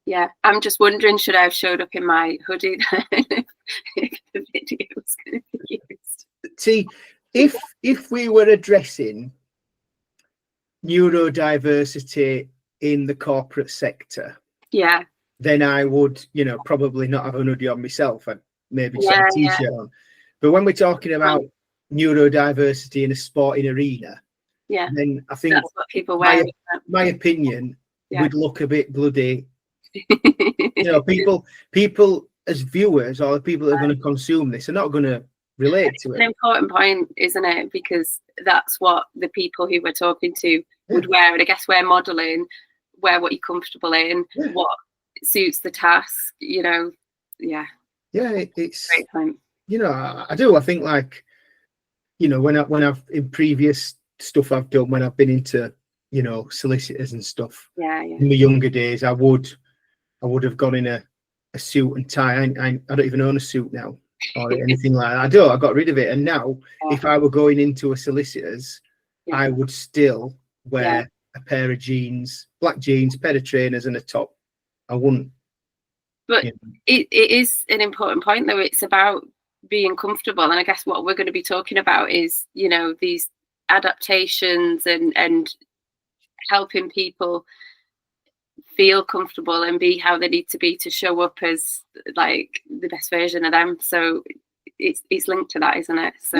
Yeah, I'm just wondering, should I have showed up in my hoodie then if the video was going to be used? See, if we were addressing neurodiversity in the corporate sector, yeah, then I would, probably not have a hoodie on myself. I'd maybe just have yeah, a t-shirt on. But when we're talking about neurodiversity in a sporting arena, yeah, then I think that's what people wear. My opinion would look a bit bloody. Yeah. People as viewers or the people that are going to consume this are not going to relate to it. An important point, isn't it? Because that's what the people who we're talking to would wear. And I guess we're modeling, wear what you're comfortable in, what suits the task, Yeah. Yeah, it's great point. I do. I think when I've in previous stuff I've done, when I've been into, solicitors and stuff. Yeah. In the younger days, I would have gone in a suit and tie. I don't even own a suit now or anything like that. I got rid of it. And now, if I were going into a solicitor's, I would still wear a pair of jeans, black jeans, pair of trainers, and a top. I wouldn't. But it is an important point, though. It's about being comfortable, and I guess what we're going to be talking about is, these adaptations and helping people feel comfortable and be how they need to be to show up as like the best version of them. So it's linked to that, isn't it? So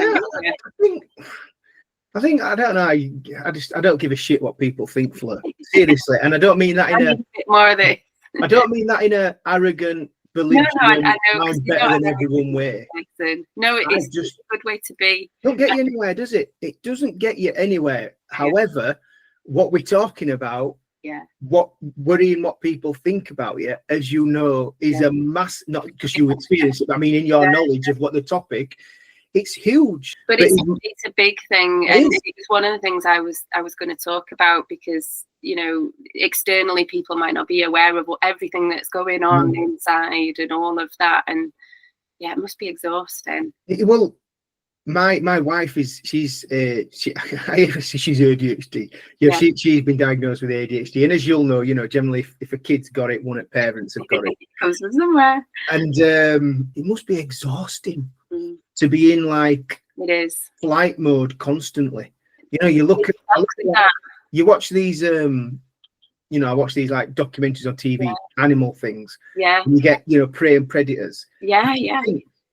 I think I don't know. I don't give a shit what people think, Fleur. Seriously, and I don't mean that in a bit more of it. I don't mean that in a arrogant, belligerent, I'm better than everyone way. No, it's just a good way to be. Don't get you anywhere, does it? It doesn't get you anywhere. However, what we're talking about, what worrying what people think about you, as you know, is a mass. Not because you experience it. I mean, in your knowledge of what the topic. It's huge, but it's a big thing, and it's one of the things I was going to talk about, because externally people might not be aware of everything that's going on inside and all of that, and it must be exhausting. Well, my wife she's ADHD. She's been diagnosed with ADHD, and as you'll know, generally if a kid's got it, one of parents have got it. It goes somewhere, and it must be exhausting. To be in it is flight mode constantly. You look at you watch these I watch these like documentaries on TV, animal things. Yeah. And you get prey and predators. Yeah.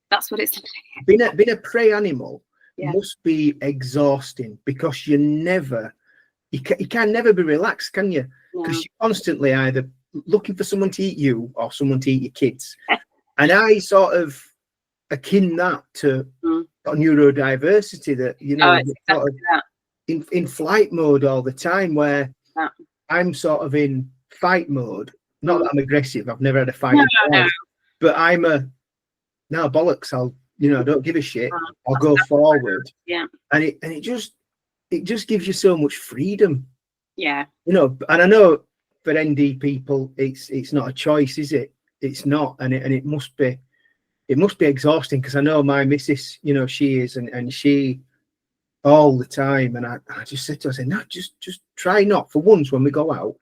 That's what it's like. Being a prey animal must be exhausting, because you can never be relaxed, can you? Because you're constantly either looking for someone to eat you or someone to eat your kids. And I sort of akin that to neurodiversity, that sort of in flight mode all the time, where I'm sort of in fight mode. Not that I'm aggressive, I've never had a fight, but I'm no bollocks, I'll don't give a shit, I'll go forward. And it just gives you so much freedom. And I know for ND people it's not a choice, is it? It's not, and it must be exhausting, because I know my missus, she is, and she all the time, and I just said to her, I said, no, just try not, for once when we go out,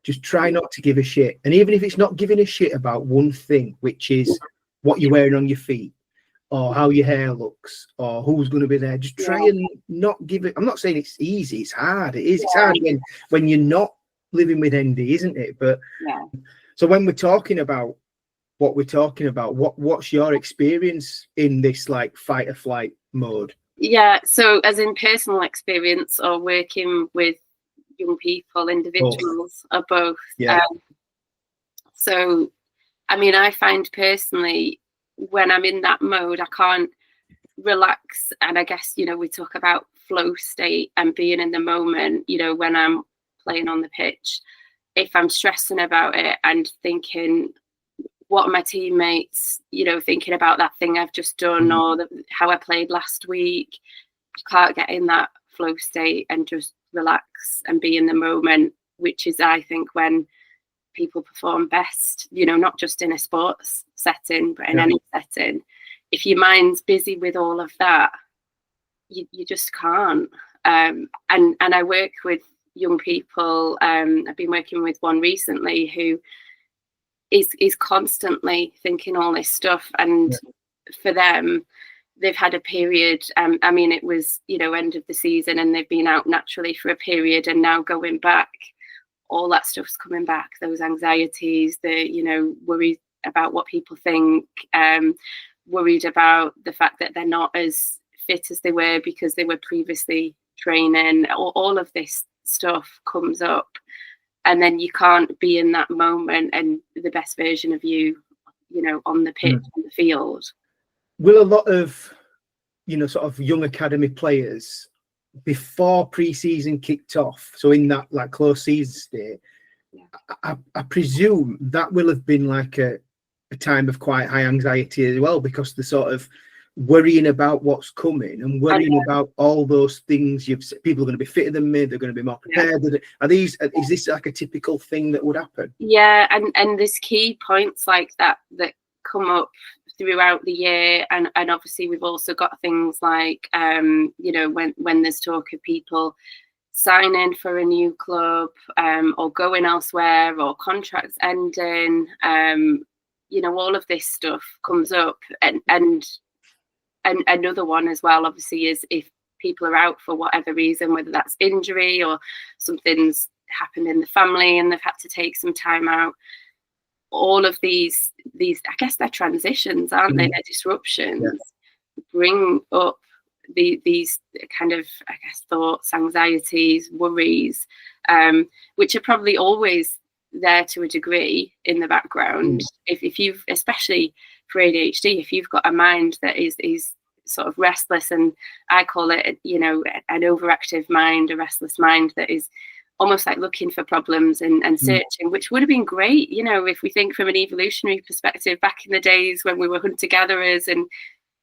just try not to give a shit. And even if it's not giving a shit about one thing, which is what you're wearing on your feet, or how your hair looks, or who's going to be there, just try and not give it. I'm not saying it's easy, it's hard. It is. It's hard when you're not living with ND, isn't it? But so when we're talking about what we're talking about, what's your experience in this like fight or flight mode? So as in personal experience or working with young people, individuals, or both? So I mean, I find personally, when I'm in that mode, I can't relax. And I guess, we talk about flow state and being in the moment, when I'm playing on the pitch. If I'm stressing about it and thinking, what are my teammates, thinking about that thing I've just done, or how I played last week, I can't get in that flow state and just relax and be in the moment, which is, I think, when people perform best, not just in a sports setting, but in any setting. If your mind's busy with all of that, you just can't. And I work with young people. I've been working with one recently who is constantly thinking all this stuff. And for them, they've had a period, I mean, it was, you know, end of the season, and they've been out naturally for a period, and now going back, all that stuff's coming back, those anxieties, the, you know, worries about what people think, worried about the fact that they're not as fit as they were because they were previously training. All of this stuff comes up, and then you can't be in that moment and the best version of you know, on the pitch, on the field. Will a lot of, you know, sort of young academy players, before pre-season kicked off, so in that like close season state, I presume that will have been like a time of quite high anxiety as well, because the sort of worrying about what's coming and worrying about all those things. People are going to be fitter than me, they're going to be more prepared. Is this like a typical thing that would happen? Yeah, and there's key points like that come up throughout the year, and obviously we've also got things like you know, when there's talk of people signing for a new club, or going elsewhere, or contracts ending, you know, all of this stuff comes up. And another one as well, obviously, is if people are out for whatever reason, whether that's injury or something's happened in the family and they've had to take some time out. All of these I guess they're transitions, aren't they? They're disruptions, bring up these kind of, I guess, thoughts, anxieties, worries, which are probably always there to a degree in the background. If you've, especially for ADHD, if you've got a mind that is sort of restless, and I call it, you know, an overactive mind, a restless mind that is almost like looking for problems and searching, which would have been great, you know, if we think from an evolutionary perspective, back in the days when we were hunter-gatherers, and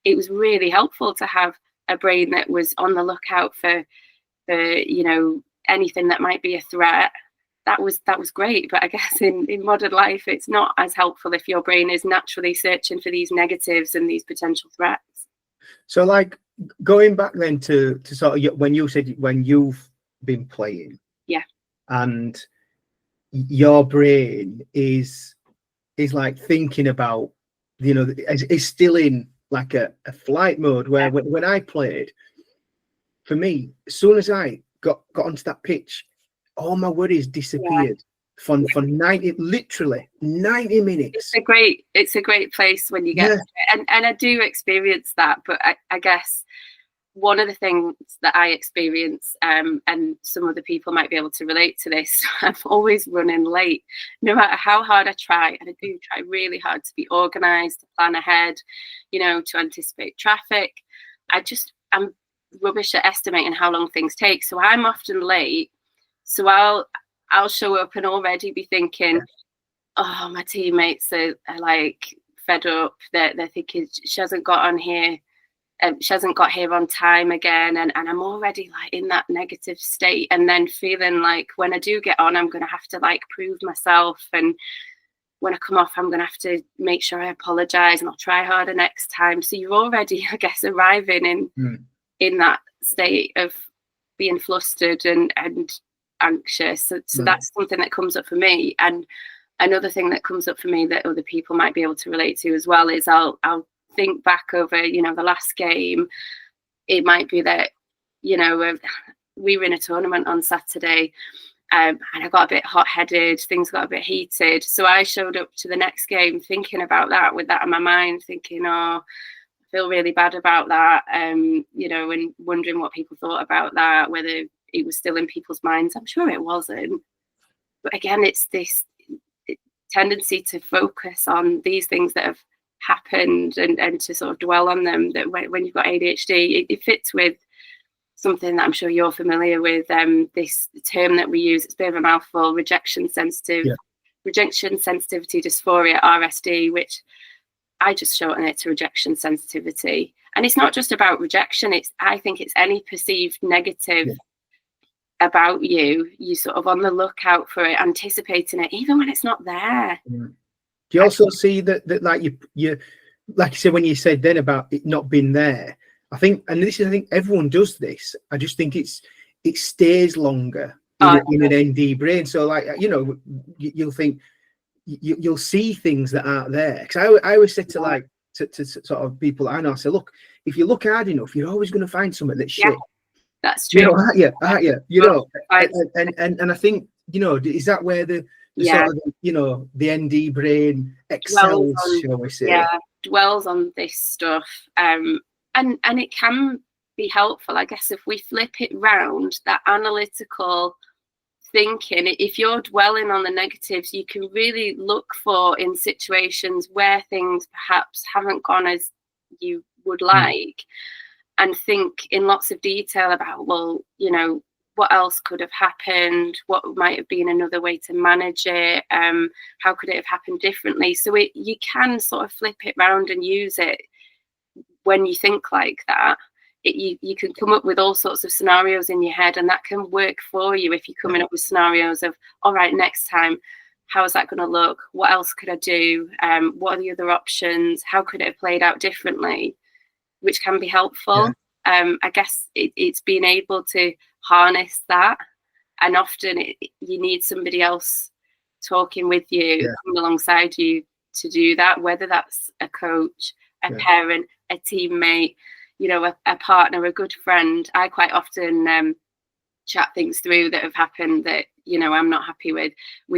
it was really helpful to have a brain that was on the lookout for you know, anything that might be a threat. That was great. But I guess in modern life, it's not as helpful if your brain is naturally searching for these negatives and these potential threats. So like going back then to sort of when you said when you've been playing, and your brain is like thinking about, you know, is still in like a flight mode, where when I played, for me, as soon as I got onto that pitch, all my worries disappeared for literally 90 minutes. It's a great place when you get to it. And I do experience that, but I guess one of the things that I experience, and some other people might be able to relate to this, I'm always running late, no matter how hard I try. And I do try really hard to be organised, to plan ahead, you know, to anticipate traffic. I'm rubbish at estimating how long things take. So I'm often late. So I'll show up and already be thinking, oh, my teammates are like fed up. They're thinking she hasn't got on here. She hasn't got here on time again, and I'm already like in that negative state, and then feeling like when I do get on, I'm going to have to like prove myself, and when I come off, I'm going to have to make sure I apologize and I'll try harder next time. So you're already, I guess, arriving in that state of being flustered and anxious. So that's something that comes up for me. And another thing that comes up for me that other people might be able to relate to as well is I'll think back over, you know, the last game. It might be that, you know, we were in a tournament on Saturday, and I got a bit hot-headed, things got a bit heated, so I showed up to the next game thinking about that, with that in my mind, thinking, oh, I feel really bad about that, you know, and wondering what people thought about that, whether it was still in people's minds. I'm sure it wasn't, but again, it's this tendency to focus on these things that have happened and to sort of dwell on them, that when you've got ADHD, it fits with something that I'm sure you're familiar with, this term that we use, it's a bit of a mouthful, rejection sensitivity dysphoria, RSD, which I just shorten it to rejection sensitivity. And it's not just about rejection, I think it's any perceived negative about you sort of on the lookout for it, anticipating it even when it's not there. Do you also see that like you like you said, when you said then about it not being there, I think everyone does this. I just think it stays longer in an ND brain. So like, you know, you'll think you'll see things that aren't there. Because I always say to like to sort of people I know, I say, look, if you look hard enough, you're always going to find something that's shit. That's true. You know, aren't you? You know, and I think, you know, is that where the sort of, you know, the ND brain excels, shall we say? Yeah, dwells on this stuff. And it can be helpful, I guess, if we flip it round, that analytical thinking. If you're dwelling on the negatives, you can really look for in situations where things perhaps haven't gone as you would like, and think in lots of detail about, well, you know, what else could have happened? What might have been another way to manage it? How could it have happened differently? So you can sort of flip it round and use it when you think like that. You can come up with all sorts of scenarios in your head, and that can work for you if you're coming up with scenarios of, all right, next time, how is that going to look? What else could I do? What are the other options? How could it have played out differently? Which can be helpful. I guess it's being able to harness that, and often you need somebody else talking with you, coming alongside you to do that, whether that's a coach, a parent, a teammate, you know, a partner, a good friend. I quite often chat things through that have happened that, you know, I'm not happy with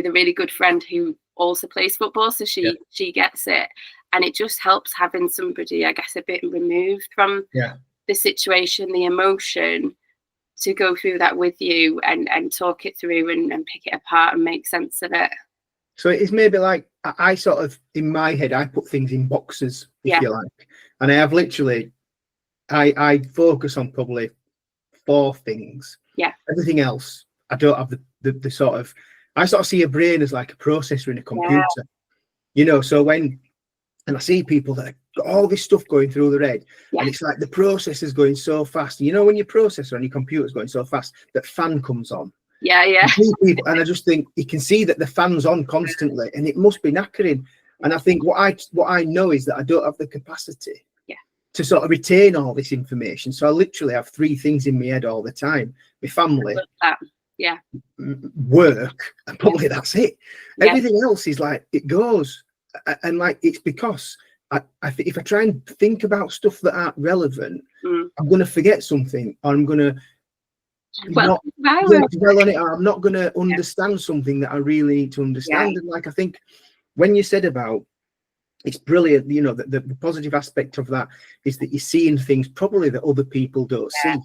a really good friend who also plays football, so she gets it, and it just helps having somebody, I guess, a bit removed from the situation, the emotion, to go through that with you and talk it through and pick it apart and make sense of it. So it's maybe like I sort of, in my head, I put things in boxes, if you like, and I have literally, I focus on probably 4 things. Everything else, I don't have the sort of, I sort of see a brain as like a processor in a computer, you know. So when, and I see people that have got all this stuff going through their head, and it's like the processor's going so fast. You know, when your processor on your computer's going so fast, that fan comes on. People, and I just think you can see that the fan's on constantly, and it must be knackering. And I think what I know is that I don't have the capacity to sort of retain all this information. So I literally have 3 things in my head all the time: my family, work, and probably that's it. Everything else is like, it goes, and like, it's because if I try and think about stuff that aren't relevant, I'm going to forget something, or I'm going to not dwell on it, or I'm not going to understand something that I really need to understand. And like, I think when you said about, it's brilliant, you know, the positive aspect of that is that you're seeing things probably that other people don't see.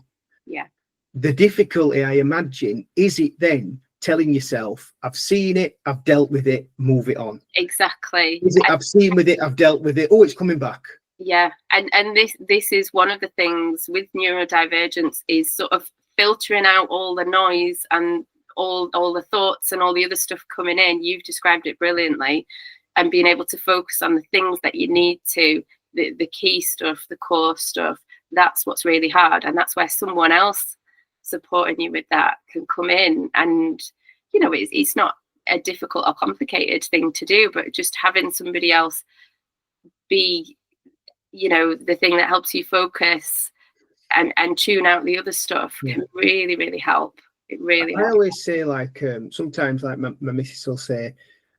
The difficulty, I imagine, is it then telling yourself, I've seen it, I've dealt with it, move it on. Exactly. Is it, I've seen with it, I've dealt with it, oh, it's coming back. And this is one of the things with neurodivergence, is sort of filtering out all the noise and all the thoughts and all the other stuff coming in. You've described it brilliantly, and being able to focus on the things that you need to, the key stuff, the core stuff. That's what's really hard, and that's where someone else supporting you with that can come in. And, you know, it's not a difficult or complicated thing to do, but just having somebody else be, you know, the thing that helps you focus and tune out the other stuff can really, really help. It really helps. I always say, like, sometimes, like, my missus will say,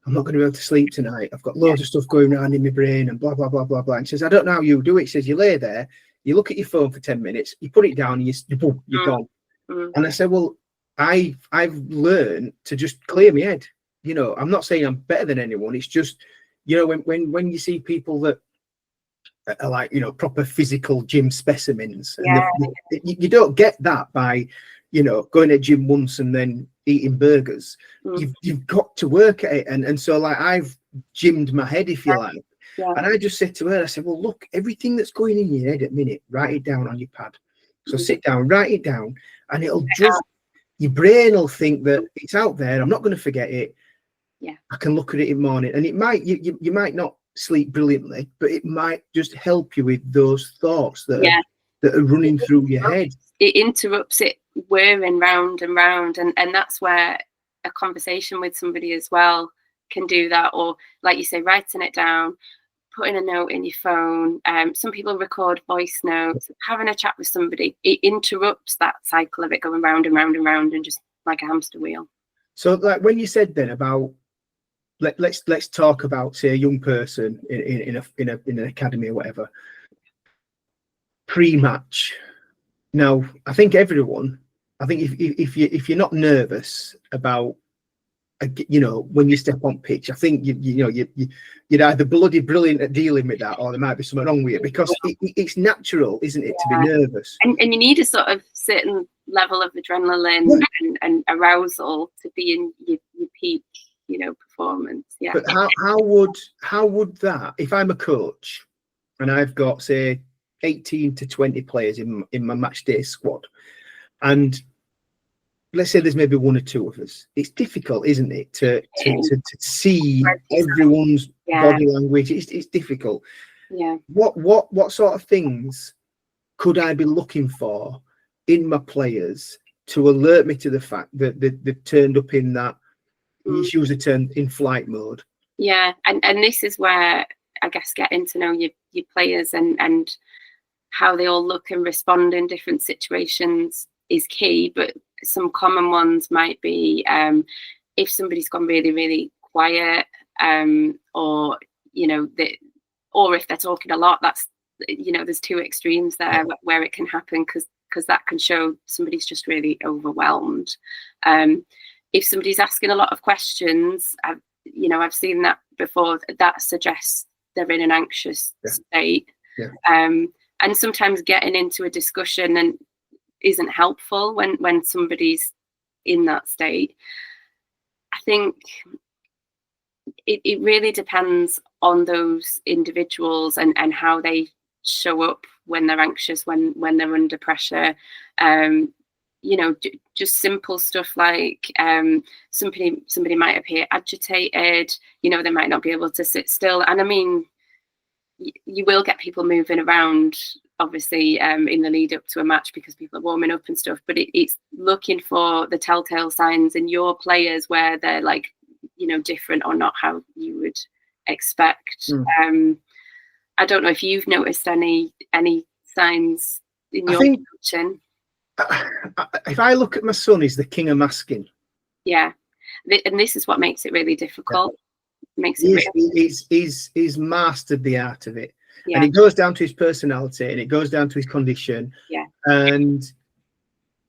I'm not going to be able to sleep tonight. I've got loads of stuff going around in my brain and blah, blah, blah, blah, blah. And she says, I don't know how you do it. She says, you lay there, you look at your phone for 10 minutes, you put it down, and you're gone. And I said, well, I've learned to just clear my head. You know, I'm not saying I'm better than anyone. It's just, you know, when you see people that are like, you know, proper physical gym specimens, and you don't get that by, you know, going to gym once and then eating burgers. You've got to work at it. And so, like, I've gymmed my head, if you like. And I just said to her, I said, well, look, everything that's going in your head at the minute, write it down on your pad. So sit down, write it down, and it'll just, your brain will think that it's out there. I'm not going to forget it. I can look at it in the morning, and it might, you might not sleep brilliantly, but it might just help you with those thoughts that are running through your head. It interrupts it whirring round and round, and that's where a conversation with somebody as well can do that. Or, like you say, writing it down, putting a note in your phone. Some people record voice notes. Having a chat with somebody, it interrupts that cycle of it going round and round and round, and just like a hamster wheel. So, like, when you said then about let's talk about, say, a young person in an academy or whatever, pre-match. Now, I think if you're not nervous about, when you step on pitch, I think you'd either bloody brilliant at dealing with that, or there might be something wrong with it, because it's natural, isn't it, to be nervous? And you need a sort of certain level of adrenaline and arousal to be in your peak, performance. Yeah. But how would that, if I'm a coach and I've got, say, 18 to 20 players in my match day squad, and let's say there's maybe one or two of us, it's difficult, isn't it, to see everyone's body language. It's difficult. Yeah. What sort of things could I be looking for in my players to alert me to the fact that they've turned up in that, let's use the term, in flight mode? Yeah, and this is where I guess getting to know your players and how they all look and respond in different situations is key. But some common ones might be if somebody's gone really, really quiet, or if they're talking a lot. That's, there's two extremes there where it can happen, because that can show somebody's just really overwhelmed. If somebody's asking a lot of questions, I've seen that before. That suggests they're in an anxious state. Yeah. And sometimes getting into a discussion and isn't helpful when somebody's in that state. I think it really depends on those individuals and how they show up when they're anxious, when they're under pressure. Just simple stuff like somebody might appear agitated, they might not be able to sit still. And I mean, you will get people moving around, obviously, in the lead up to a match because people are warming up and stuff, but it's looking for the telltale signs in your players where they're like, different or not how you would expect. I don't know if you've noticed any signs in your coaching. If I look at my son, he's the king of masking. Yeah, and this is what makes it really difficult. He's mastered the art of it. Yeah. And it goes down to his personality, and it goes down to his condition. Yeah. And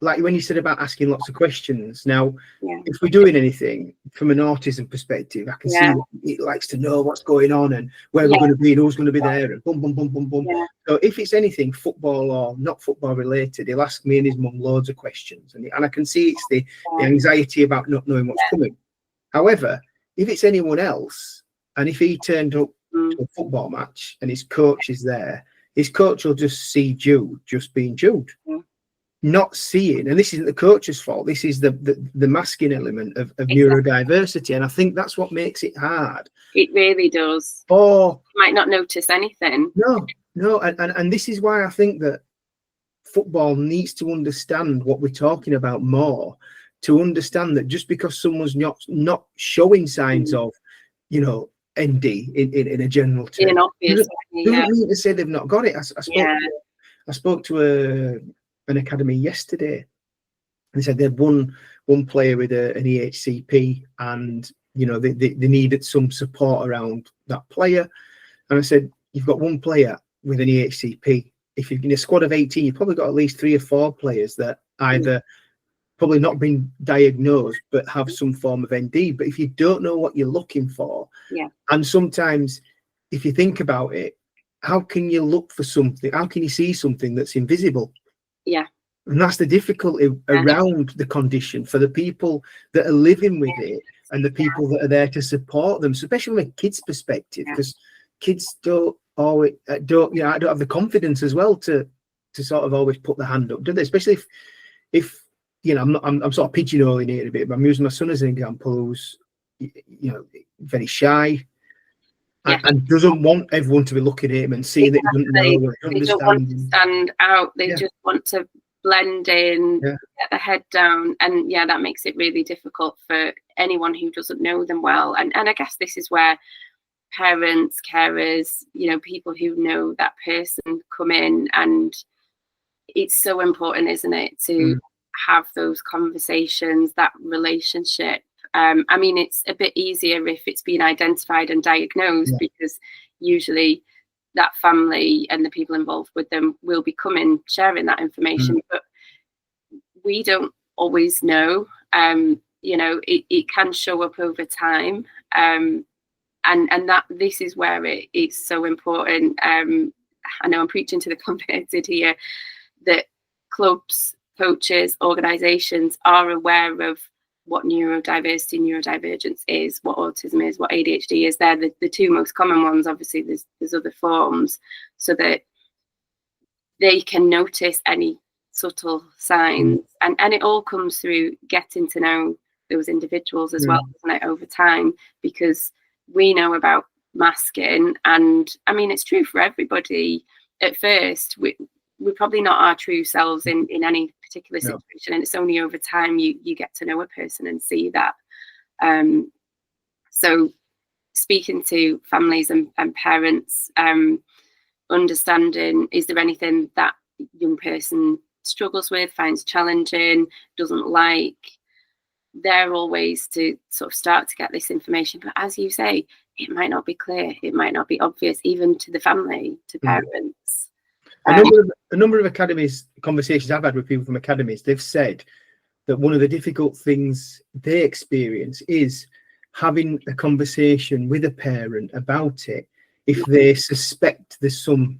like when you said about asking lots of questions, now, if we're doing anything from an autism perspective, I can see he likes to know what's going on and where we're going to be and who's going to be there and boom, boom, boom, boom, boom. Yeah. So if it's anything football or not football related, he'll ask me and his mum loads of questions. And I can see it's the anxiety about not knowing what's coming. However, if it's anyone else, and if he turned up to a football match and his coach is there, his coach will just see Jude just being Jude. Yeah. Not seeing, and this isn't the coach's fault, this is the masking element of neurodiversity, and I think that's what makes it hard. It really does. Or you might not notice anything. No, and this is why I think that football needs to understand what we're talking about more, to understand that just because someone's not showing signs of, ND in a general term, in an obvious way, doesn't mean to say they've not got it. I spoke to an academy yesterday. They said they had one player with an EHCP, and they needed some support around that player. And I said, you've got one player with an EHCP. If you're in a squad of 18, you've probably got at least 3 or 4 players that either probably not been diagnosed but have some form of ND. But if you don't know what you're looking for, and sometimes if you think about it, how can you look for something? How can you see something that's invisible? Yeah. And that's the difficulty around the condition for the people that are living with it and the people that are there to support them, so especially from a kid's perspective, because kids don't always don't have the confidence as well to sort of always put the hand up, do they? Especially if I'm sort of pigeonholing it a bit, but I'm using my son as an example, who's very shy. And doesn't want everyone to be looking at him and seeing that he doesn't know. They don't want to stand out. They just want to blend in, get the head down. And that makes it really difficult for anyone who doesn't know them well. And I guess this is where parents, carers, people who know that person come in. And it's so important, isn't it, to have those conversations, that relationship. I mean, it's a bit easier if it's been identified and diagnosed, because usually that family and the people involved with them will be coming sharing that information, but we don't always know. You know, it can show up over time, and that this is where it's so important. I know I'm preaching to the converted here, that clubs, coaches, organisations are aware of what neurodiversity, neurodivergence is, what autism is, what ADHD is. They're the two most common ones. Obviously, there's other forms, so that they can notice any subtle signs, and it all comes through getting to know those individuals as well, doesn't it, over time, because we know about masking, and I mean, it's true for everybody. At first, we're probably not our true selves in any particular situation, and it's only over time you get to know a person and see that. So speaking to families and parents, understanding, is there anything that young person struggles with, finds challenging, doesn't like? They're all ways to sort of start to get this information, but as you say, it might not be clear, it might not be obvious, even to the family, to parents. A number of academies, conversations I've had with people from academies, they've said that one of the difficult things they experience is having a conversation with a parent about it if they suspect there's some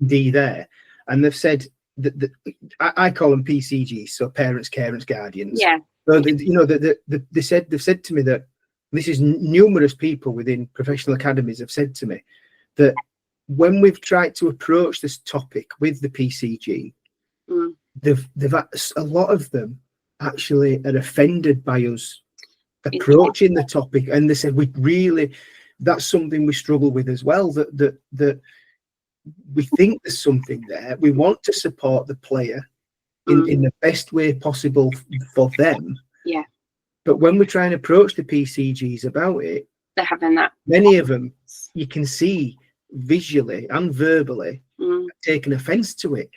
D there. And they've said that I call them PCGs, so parents, carers, guardians. Yeah. So they've said to me that this is numerous people within professional academies have said to me that when we've tried to approach this topic with the PCG, they've a lot of them actually are offended by us approaching the topic, and they said that's something we struggle with as well. That we think there's something there. We want to support the player in the best way possible for them. Yeah. But when we try and approach the PCGs about it, they're having that. Many of them you can see visually and verbally taking offence to it.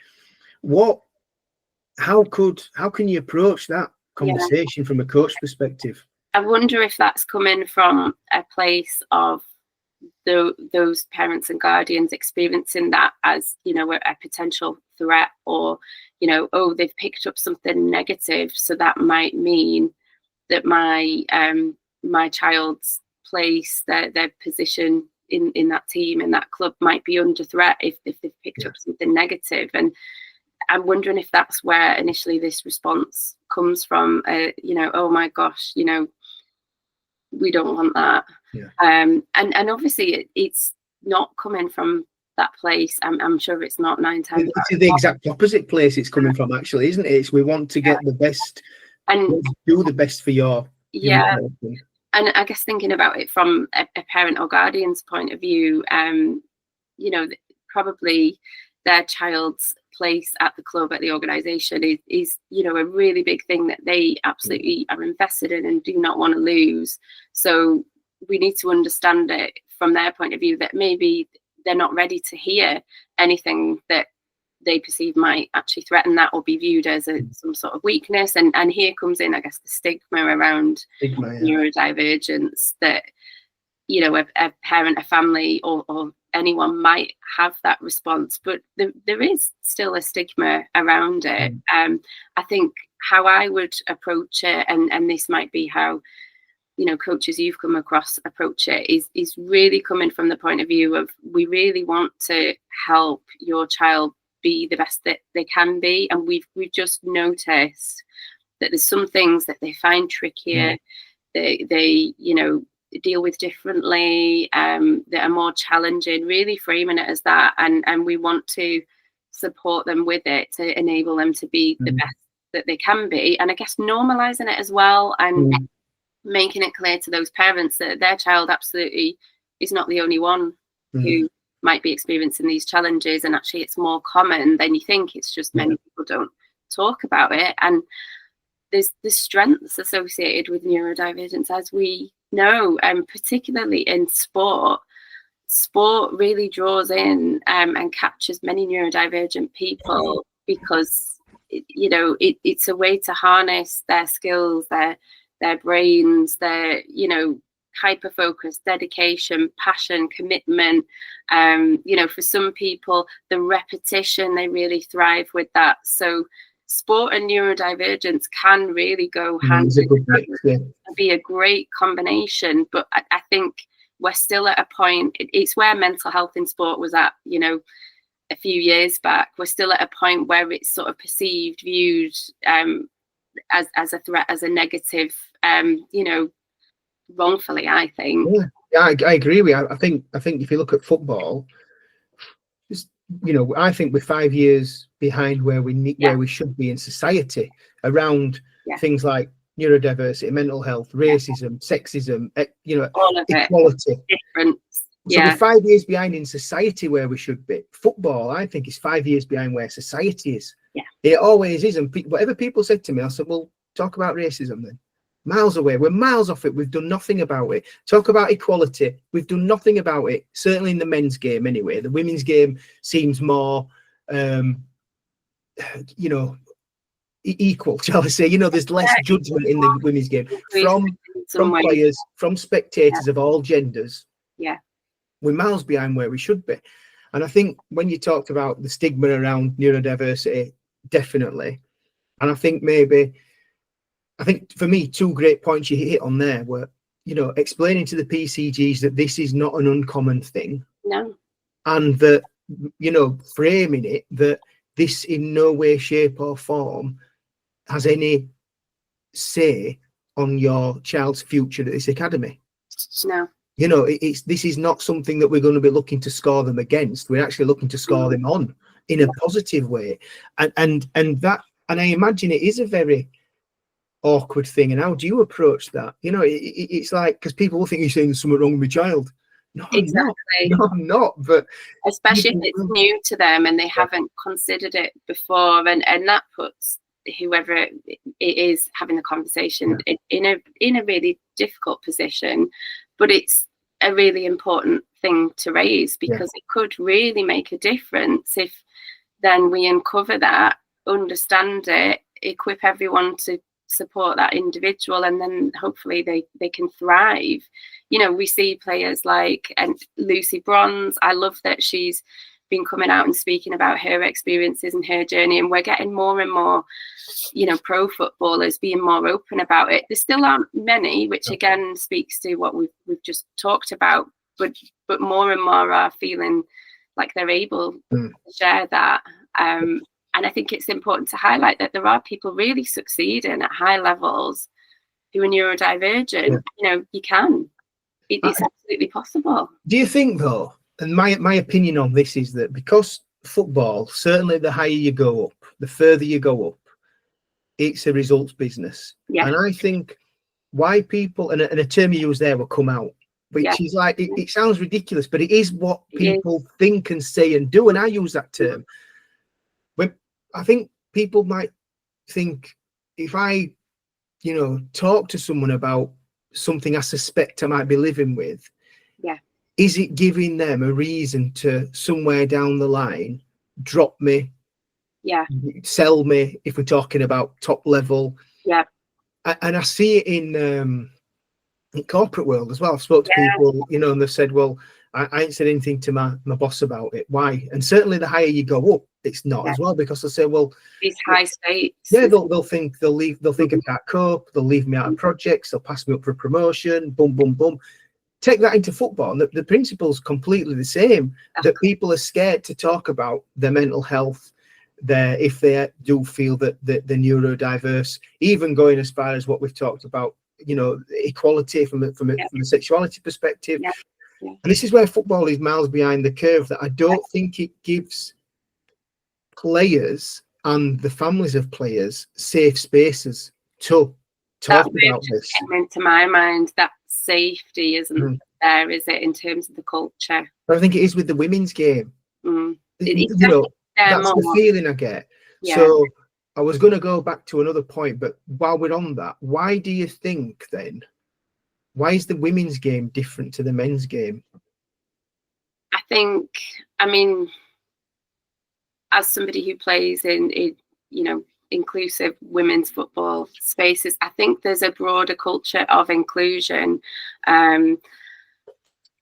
How can you approach that conversation from a coach perspective? I wonder if that's coming from a place of those parents and guardians experiencing that as, you know, a potential threat, or, you know, oh, they've picked up something negative, so that might mean that my child's place, their position in that team, in that club, might be under threat if they've picked up something negative. And I'm wondering if that's where initially this response comes from, you know, oh my gosh, you know, we don't want that. And obviously it's not coming from that place. I'm sure it's not 9 times. It's the exact opposite place it's coming from, actually, isn't it? It's we want to get the best and do the best for your person. And I guess thinking about it from a parent or guardian's point of view, you know, probably their child's place at the club, at the organisation is, you know, a really big thing that they absolutely are invested in and do not want to lose. So we need to understand it from their point of view, that maybe they're not ready to hear anything that they perceive might actually threaten that or be viewed as some sort of weakness. And here comes in, I guess, the stigma around neurodivergence, that, you know, a parent, a family, or anyone might have that response, but there is still a stigma around it. I think how I would approach it, and this might be how, you know, coaches you've come across approach it, is really coming from the point of view of, we really want to help your child be the best that they can be, and we've just noticed that there's some things that they find trickier, they you know, deal with differently, that are more challenging, really framing it as that, and we want to support them with it to enable them to be the best that they can be. And I guess normalizing it as well, and making it clear to those parents that their child absolutely is not the only one who might be experiencing these challenges, and actually it's more common than you think. It's just many people don't talk about it, and there's strengths associated with neurodivergence, as we know, and particularly in sport really draws in and captures many neurodivergent people, because you know, it's a way to harness their skills, their their brains, their, you know, hyper focus, dedication, passion, commitment. You know, for some people, the repetition, they really thrive with that. So sport and neurodivergence can really go hand in hand and be a great combination. But I think we're still at a point, it's where mental health in sport was at, you know, a few years back. We're still at a point where it's sort of perceived, viewed as a threat, as a negative, you know, wrongfully, I think. Yeah, I agree with you. I think if you look at football, just, you know, I think we're 5 years behind where we should be in society around things like neurodiversity, mental health, racism, sexism, you know, all of equality. Difference. So we're 5 years behind in society where we should be. Football, I think, is 5 years behind where society is. Yeah. It always is. And whatever people said to me, I said, well, talk about racism then. Miles away. We're miles off it. We've done nothing about it. Talk about equality. We've done nothing about it. Certainly in the men's game anyway. The women's game seems more, you know, equal, shall I say. You know, there's less judgment in the women's game from players, from spectators of all genders. Yeah. We're miles behind where we should be. And I think when you talked about the stigma around neurodiversity, definitely. And I think for me, two great points you hit on there were, you know, explaining to the PCGs that this is not an uncommon thing. No. And that, you know, framing it that this in no way, shape or form has any say on your child's future at this academy. No. You know, this is not something that we're going to be looking to score them against. We're actually looking to score them on in a positive way. And I imagine it is a very awkward thing. And how do you approach that? You know, it's like, because people will think you're saying there's something wrong with my child. No, exactly. I'm not. But especially if it's new to them and they haven't considered it before, and that puts whoever it is having the conversation in a really difficult position. But it's a really important thing to raise, because it could really make a difference if then we uncover that, understand it, equip everyone to support that individual, and then hopefully they can thrive. You know, we see players like Lucy Bronze. I love that she's been coming out and speaking about her experiences and her journey, and we're getting more and more, you know, pro footballers being more open about it. There still aren't many, which again speaks to what we've just talked about, but more and more are feeling like they're able to share that. And I think it's important to highlight that there are people really succeeding at high levels who are neurodivergent. You know, you can. It's absolutely possible. Do you think, though, and my opinion on this is that because football, certainly the higher you go up, the further you go up, it's a results business. Yeah. And I think why people, and a term you use there will come out, which is like, it sounds ridiculous, but it is what people think and say and do. And I use that term. I think people might think if I, you know, talk to someone about something I suspect I might be living with, is it giving them a reason to somewhere down the line drop me, sell me, if we're talking about top level? And I see it in corporate world as well. I've spoke to people, you know, and they've said, well, I ain't said anything to my boss about it. Why? And certainly the higher you go up, it's not as well, because they'll say, well, these high stakes. Yeah, they'll think I can't cope. They'll leave me out of projects. They'll pass me up for a promotion. Boom, boom, boom. Take that into football, and the principle's completely the same. That people are scared to talk about their mental health, if they do feel that they're neurodiverse, even going as far as what we've talked about, you know, equality from a sexuality perspective. And this is where football is miles behind the curve, that I don't think it gives players and the families of players safe spaces to talk about this. Into my mind, that safety isn't there, is it, in terms of the culture? But I think it is with the women's game. You know, that's the feeling I get. So I was going to go back to another point, but while we're on that, why do you think then, why is the women's game different to the men's game? I think, I mean, as somebody who plays in inclusive women's football spaces. I think there's a broader culture of inclusion.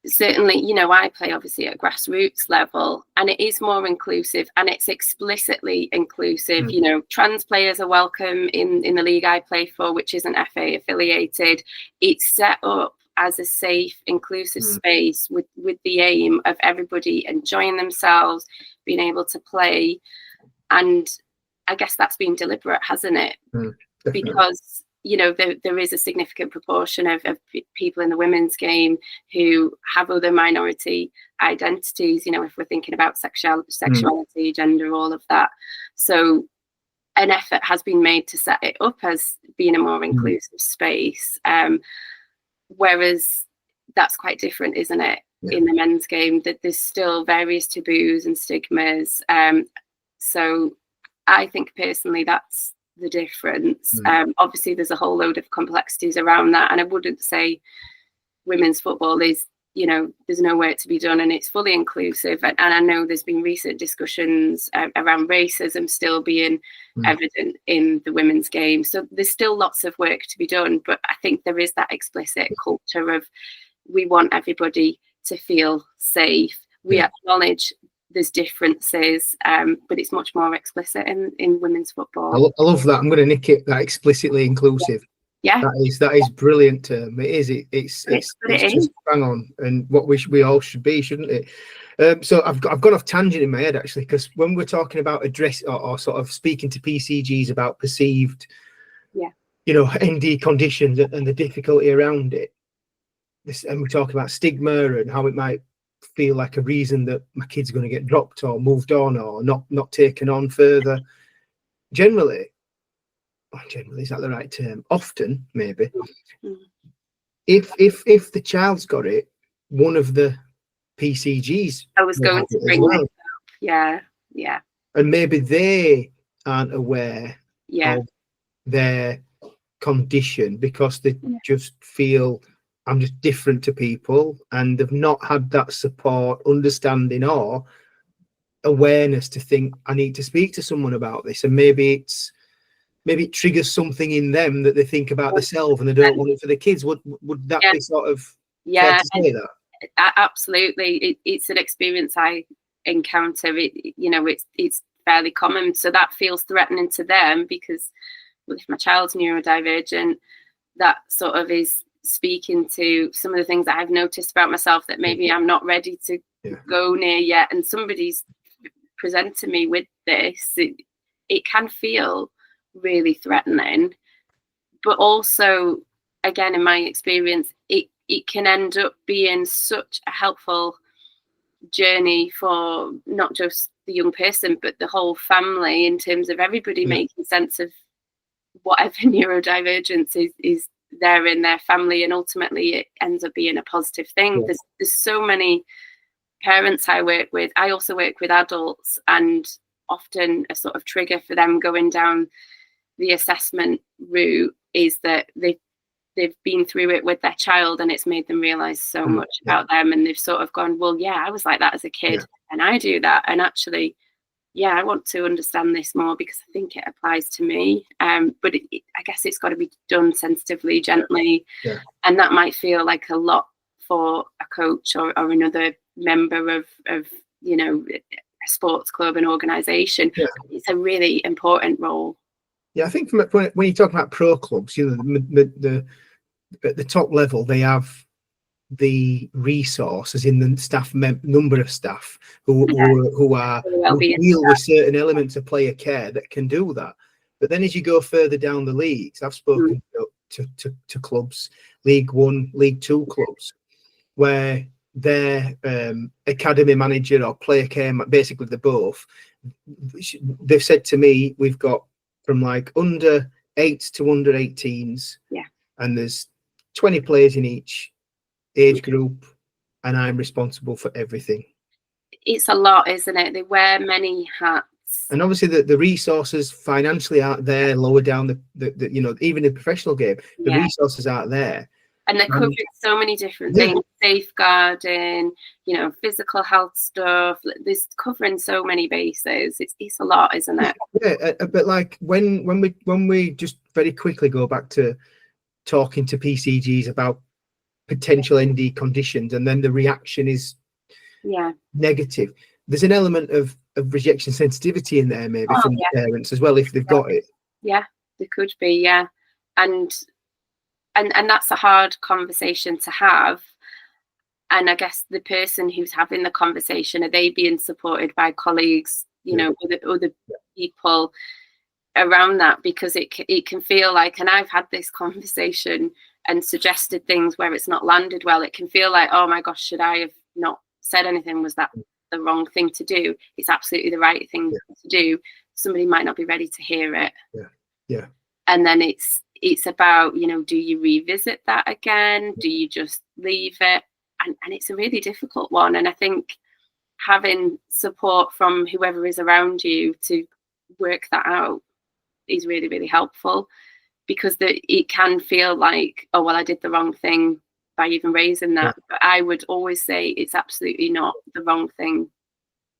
Certainly, you know, I play obviously at grassroots level, and it is more inclusive, and it's explicitly inclusive. You know, trans players are welcome in the league I play for, which isn't FA affiliated. It's set up as a safe, inclusive space with the aim of everybody enjoying themselves, being able to play. And I guess that's been deliberate, hasn't it? Because, you know, there is a significant proportion of people in the women's game who have other minority identities, you know, if we're thinking about sexuality, gender, all of that. So an effort has been made to set it up as being a more inclusive space. Whereas that's quite different, isn't it, in the men's game, that there's still various taboos and stigmas. So I think personally that's the difference. Obviously there's a whole load of complexities around that, and I wouldn't say women's football is, you know, there's no work to be done and it's fully inclusive, and I know there's been recent discussions around racism still being evident in the women's game, so there's still lots of work to be done. But I think there is that explicit culture of, we want everybody to feel safe. We acknowledge there's differences, but it's much more explicit in women's football. I love that. I'm going to nick it, that explicitly inclusive. That is brilliant term. It is. It's just bang on, and what we all should be, shouldn't it? So I've gone off tangent in my head actually, because when we're talking about address or sort of speaking to PCGs about perceived, you know, ND conditions and the difficulty around it, and we talk about stigma and how it might feel like a reason that my kid's going to get dropped or moved on or not taken on further. Generally, is that the right term? Often, maybe. If the child's got it, one of the PCGs. I was going to bring that up. Yeah. And maybe they aren't aware of their condition because they just feel, I'm just different to people, and they've not had that support, understanding, or awareness to think, I need to speak to someone about this. And maybe it triggers something in them that they think about themselves and they don't want it for the kids. Would that be sort of fair to say that? Absolutely. It's an experience I encounter. It's fairly common. So that feels threatening to them because, well, if my child's neurodivergent, that sort of is speaking to some of the things that I've noticed about myself that maybe I'm not ready to go near yet, and somebody's presented me with this. It can feel really threatening, but also, again, in my experience, it can end up being such a helpful journey for not just the young person but the whole family, in terms of everybody making sense of whatever neurodivergence is there in their family, and ultimately it ends up being a positive thing. There's so many parents I work with. I also work with adults, and often a sort of trigger for them going down the assessment route is that they've been through it with their child and it's made them realize so much about them, and they've sort of gone, well, I was like that as a kid and I do that, and actually I want to understand this more because I think it applies to me. But I guess it's got to be done sensitively, gently. And that might feel like a lot for a coach or another member of you know, a sports club and organisation. It's a really important role. I think when you talk about pro clubs, you know, at the top level, they have the resources in the staff number of staff who deal with certain elements of player care that can do that. But then as you go further down the leagues, I've spoken to clubs, League One, League Two clubs, where their academy manager or player care, basically they're both, they've said to me, we've got from like under 8s to under 18s, and there's 20 players in each age group, and I'm responsible for everything. It's a lot, isn't it? They wear many hats, and obviously the resources financially aren't there. Lower down the you know, even in the professional game, the resources aren't there. And they're covering so many different things, safeguarding, you know, physical health stuff. There's covering so many bases. It's a lot, isn't it? Yeah, but like when we just very quickly go back to talking to PCGs about potential ND conditions, and then the reaction is negative. There's an element of rejection sensitivity in there, maybe from the parents as well, if they've got it. Yeah, there could be, yeah. And that's a hard conversation to have. And I guess the person who's having the conversation, are they being supported by colleagues, you know, other people around that? Because it can feel like, and I've had this conversation and suggested things where it's not landed well. It can feel like, oh my gosh, should I have not said anything? Was that the wrong thing to do? It's absolutely the right thing to do. Somebody might not be ready to hear it. Yeah. And then it's about, you know, do you revisit that again? Do you just leave it? And it's a really difficult one. And I think having support from whoever is around you to work that out is really, really helpful, because it can feel like, oh, well, I did the wrong thing by even raising that. But I would always say it's absolutely not the wrong thing.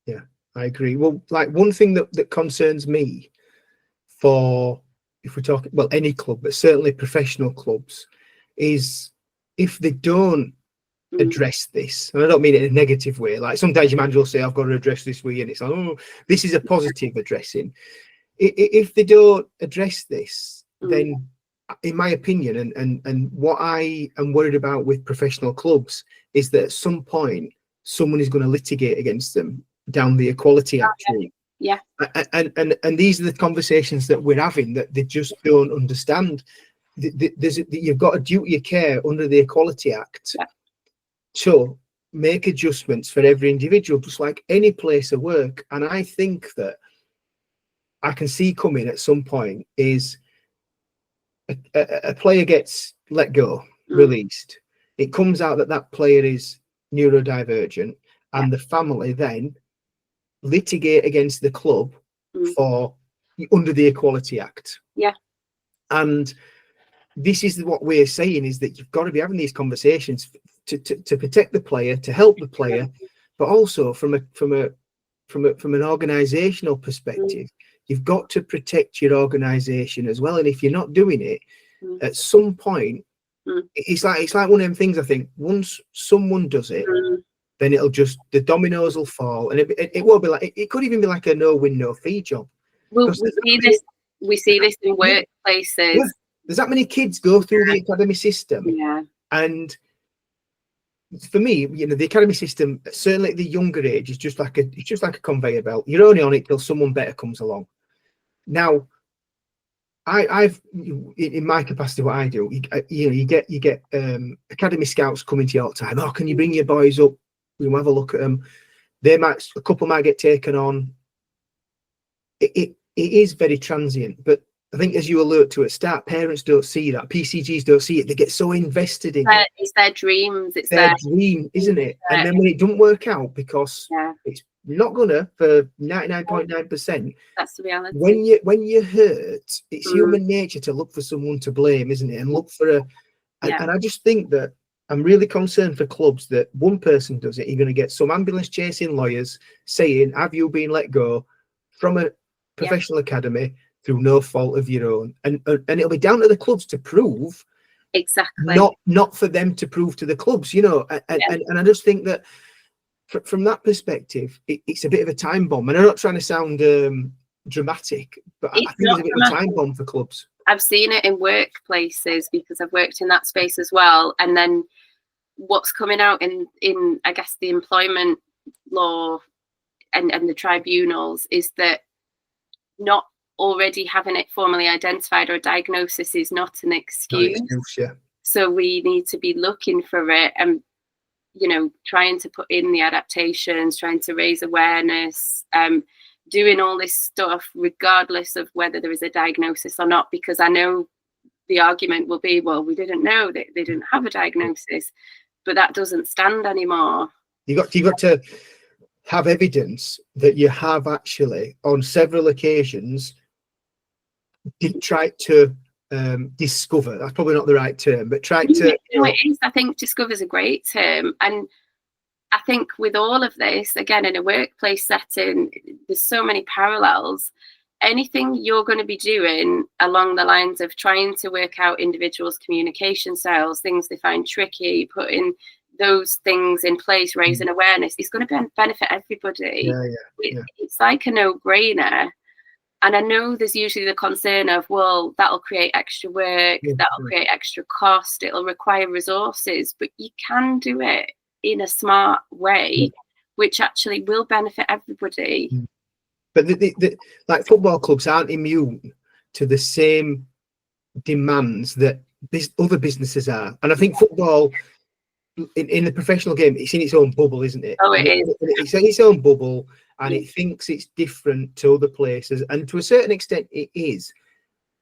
Yeah, I agree. Well, like one thing that concerns me for, if we're talking, well, any club, but certainly professional clubs, is if they don't address this, and I don't mean it in a negative way, like sometimes your manager will say, I've got to address this with you, and it's like, oh, this is a positive addressing. If they don't address this, then in my opinion, and what I am worried about with professional clubs is that at some point someone is going to litigate against them down the Equality Act route. Yeah. And these are the conversations that we're having that they just don't understand. You've got a duty of care under the Equality Act to make adjustments for every individual, just like any place of work. And I think that I can see coming at some point is a player gets let go, released. It comes out that player is neurodivergent, and the family then litigate against the club for under the Equality Act. Yeah. And this is what we're saying, is that you've got to be having these conversations to protect the player, to help the player, but also from an organizational perspective, you've got to protect your organization as well. And if you're not doing it, at some point, it's like one of them things. I think once someone does it, then it'll just, the dominoes will fall, and it won't be like, it could even be like a no win, no fee job. Well, we see this in workplaces. Yeah. There's that many kids go through the academy system. Yeah. And for me, you know, the academy system, certainly at the younger age, is just like a conveyor belt. You're only on it till someone better comes along. Now, I've in my capacity, what I do, you get academy scouts coming to you all the time. Oh, can you bring your boys up? We'll have a look at them. A couple might get taken on. It is very transient, but I think, as you alert to at start, parents don't see that. PCGs don't see it. They get so invested in it. It's their dreams. It's their dream, isn't it? And then when it doesn't work out, because it's not gonna for 99.9%. That's the reality. When you're hurt, it's human nature to look for someone to blame, isn't it? And look for and I just think that I'm really concerned for clubs that one person does it, you're going to get some ambulance chasing lawyers saying, have you been let go from a professional academy through no fault of your own, and it'll be down to the clubs to prove, exactly, not for them to prove to the clubs, you know. And I just think that from that perspective, it's a bit of a time bomb. And I'm not trying to sound dramatic, but I think it's a bit of a time bomb for clubs. I've seen it in workplaces because I've worked in that space as well. And then what's coming out in I guess the employment law and the tribunals is that not already having it formally identified or a diagnosis is not an excuse. So we need to be looking for it and, you know, trying to put in the adaptations, trying to raise awareness, doing all this stuff regardless of whether there is a diagnosis or not, because I know the argument will be, well, we didn't know that they didn't have a diagnosis, but that doesn't stand anymore. You got to have evidence that you have actually on several occasions did try to discover, that's probably not the right term, but try to... No, it is. I think discover is a great term. And I think with all of this, again, in a workplace setting, there's so many parallels. Anything you're going to be doing along the lines of trying to work out individuals' communication styles, things they find tricky, putting those things in place, raising awareness, is going to benefit everybody. It's like a no-brainer. And I know there's usually the concern of, well, that'll create extra work, that'll create extra cost, it'll require resources, but you can do it in a smart way, which actually will benefit everybody. But like football clubs aren't immune to the same demands that other businesses are. And I think football in the professional game, it's in its own bubble, isn't it? Oh, it is. It's in its own bubble, and it thinks it's different to other places. And to a certain extent, it is.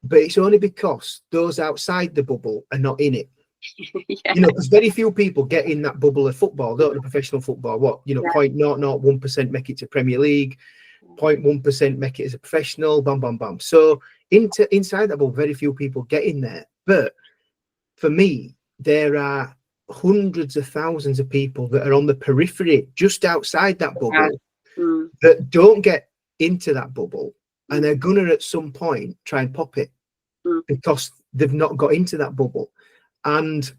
But it's only because those outside the bubble are not in it. You know, because very few people get in that bubble of football, don't they? Professional football, 0.001% make it to Premier League, 0.1% make it as a professional, bam, bam, bam. So inside that bubble, very few people get in there. But for me, there are hundreds of thousands of people that are on the periphery, just outside that bubble, that don't get into that bubble, and they're gonna at some point try and pop it because they've not got into that bubble. And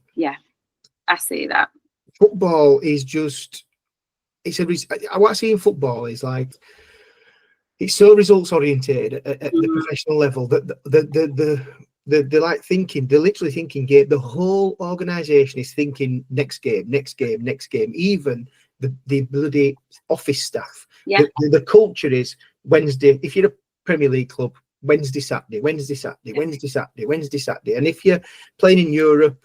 I see that football is just, what I see in football is like, it's so results oriented at the professional level that they're like thinking, they're literally thinking game. The whole organization is thinking next game. Even the bloody office staff. The culture is Wednesday. If you're a Premier League club, Wednesday, Saturday. And if you're playing in Europe,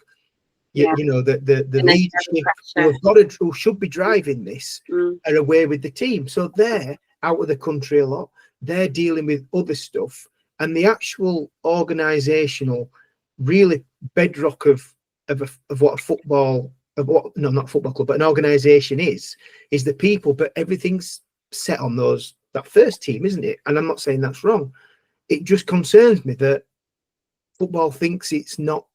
you know, the leadership who should be driving this are away with the team. So they're out of the country a lot. They're dealing with other stuff. And the actual organizational, really bedrock of what a football, not a football club, but an organization is the people. But everything's set on that first team, isn't it? And I'm not saying that's wrong. It just concerns me that football thinks it's not.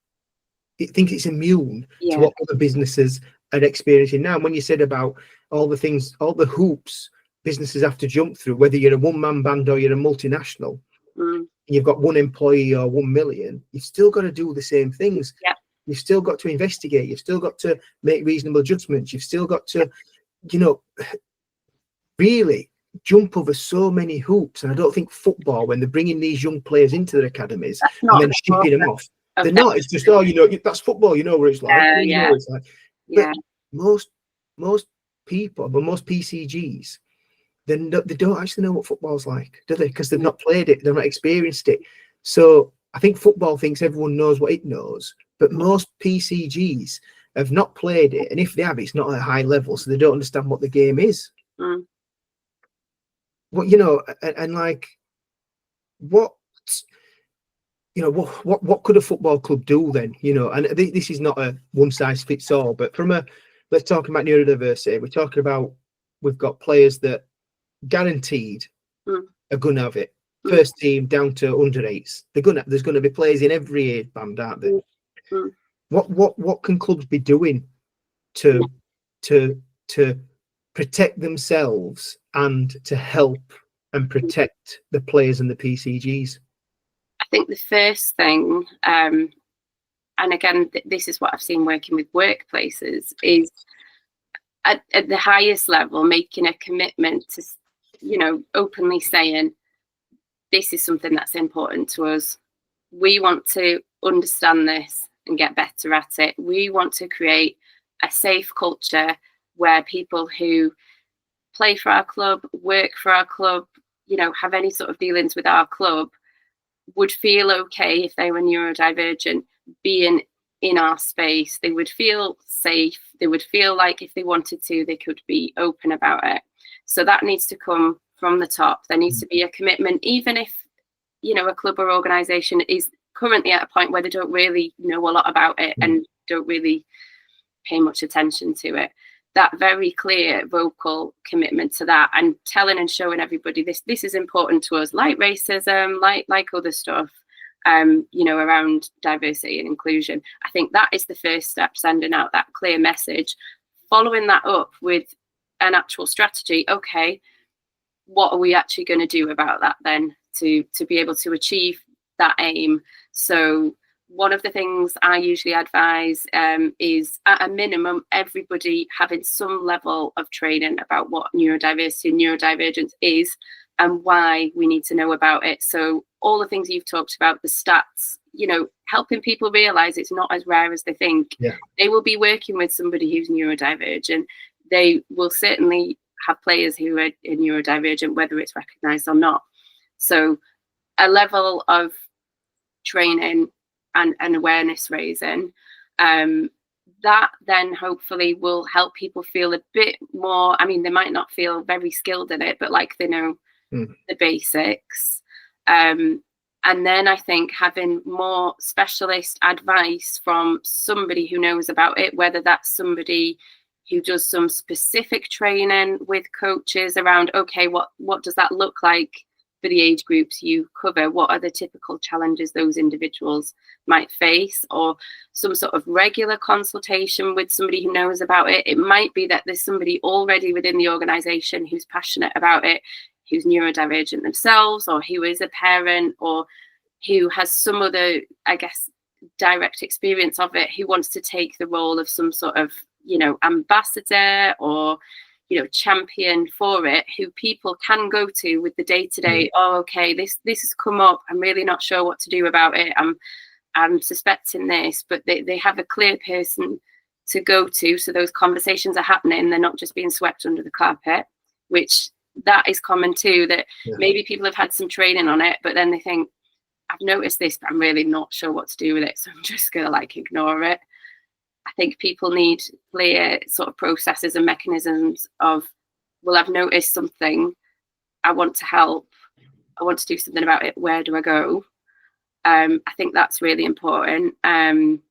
It thinks it's immune to what other businesses are experiencing now. And when you said about all the things, all the hoops businesses have to jump through, whether you're a one-man band or you're a multinational, you've got one employee or 1 million, you've still got to do the same things. You've still got to investigate. You've still got to make reasonable judgments. You've still got to, you know, really jump over so many hoops. And I don't think football, when they're bringing these young players into their academies and then shipping them off, they're not. It's just, you know, that's football. You know what it's like. You know what it's like. But most people, but most PCGs, they don't actually know what football's like, do they? Because they've not played it, they've not experienced it. So I think football thinks everyone knows what it knows, but most PCGs have not played it, and if they have, it's not at a high level, so they don't understand what the game is. What, you know, and like, what, you know, what could a football club do then? You know, and this is not a one size fits all, but let's talk about neurodiversity. We're talking about, we've got players that guaranteed are going to have it. First team down to under eights. There's going to be players in every age band, aren't there? What can clubs be doing to protect themselves and to help and protect the players and the PCGs? I think the first thing, and again, this is what I've seen working with workplaces, is at the highest level, making a commitment to, you know, openly saying, this is something that's important to us. We want to understand this and get better at it. We want to create a safe culture where people who play for our club, work for our club, you know, have any sort of dealings with our club, would feel okay if they were neurodivergent being in our space. They would feel safe. They would feel like if they wanted to, they could be open about it. So that needs to come from the top. There needs to be a commitment, even if, you know, a club or organisation is currently at a point where they don't really know a lot about it and don't really pay much attention to it. That very clear vocal commitment to that, and telling and showing everybody this is important to us, like racism, like other stuff. you know, around diversity and inclusion. I think that is the first step, sending out that clear message, following that up with an actual strategy. Okay, what are we actually going to do about that then to be able to achieve that aim? So one of the things I usually advise is, at a minimum, everybody having some level of training about what neurodiversity and neurodivergence is and why we need to know about it. So all the things you've talked about, the stats, you know, helping people realize it's not as rare as they think. Yeah. They will be working with somebody who's neurodivergent. They will certainly have players who are neurodivergent, whether it's recognized or not. So a level of training and awareness raising, that then hopefully will help people feel a bit more, I mean, they might not feel very skilled in it, but like they know the basics. And then I think having more specialist advice from somebody who knows about it, whether that's somebody who does some specific training with coaches around, okay, what does that look like for the age groups you cover? What are the typical challenges those individuals might face? Or some sort of regular consultation with somebody who knows about it. It might be that there's somebody already within the organization who's passionate about it, who's neurodivergent themselves, or who is a parent, or who has some other, I guess, direct experience of it, who wants to take the role of some sort of, you know, ambassador or, you know, champion for it, who people can go to with the day-to-day. Oh, okay, this has come up, I'm really not sure what to do about it, I'm suspecting this, but they have a clear person to go to, so those conversations are happening, they're not just being swept under the carpet, which that is common too, that maybe people have had some training on it, but then they think, I've noticed this, but I'm really not sure what to do with it, so I'm just gonna like ignore it. I think people need clear sort of processes and mechanisms of, well, I've noticed something, I want to help, I want to do something about it, where do I go? I think that's really important. And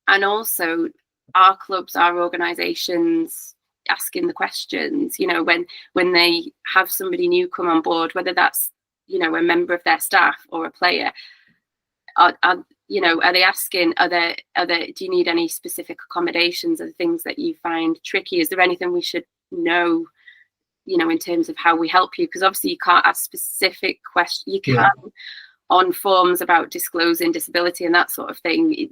also our clubs, our organisations, asking the questions, you know, when they have somebody new come on board, whether that's, you know, a member of their staff or a player, you know, are they asking, do you need any specific accommodations, or things that you find tricky? Is there anything we should know, you know, in terms of how we help you? Because obviously you can't ask specific questions. You can on forms about disclosing disability and that sort of thing.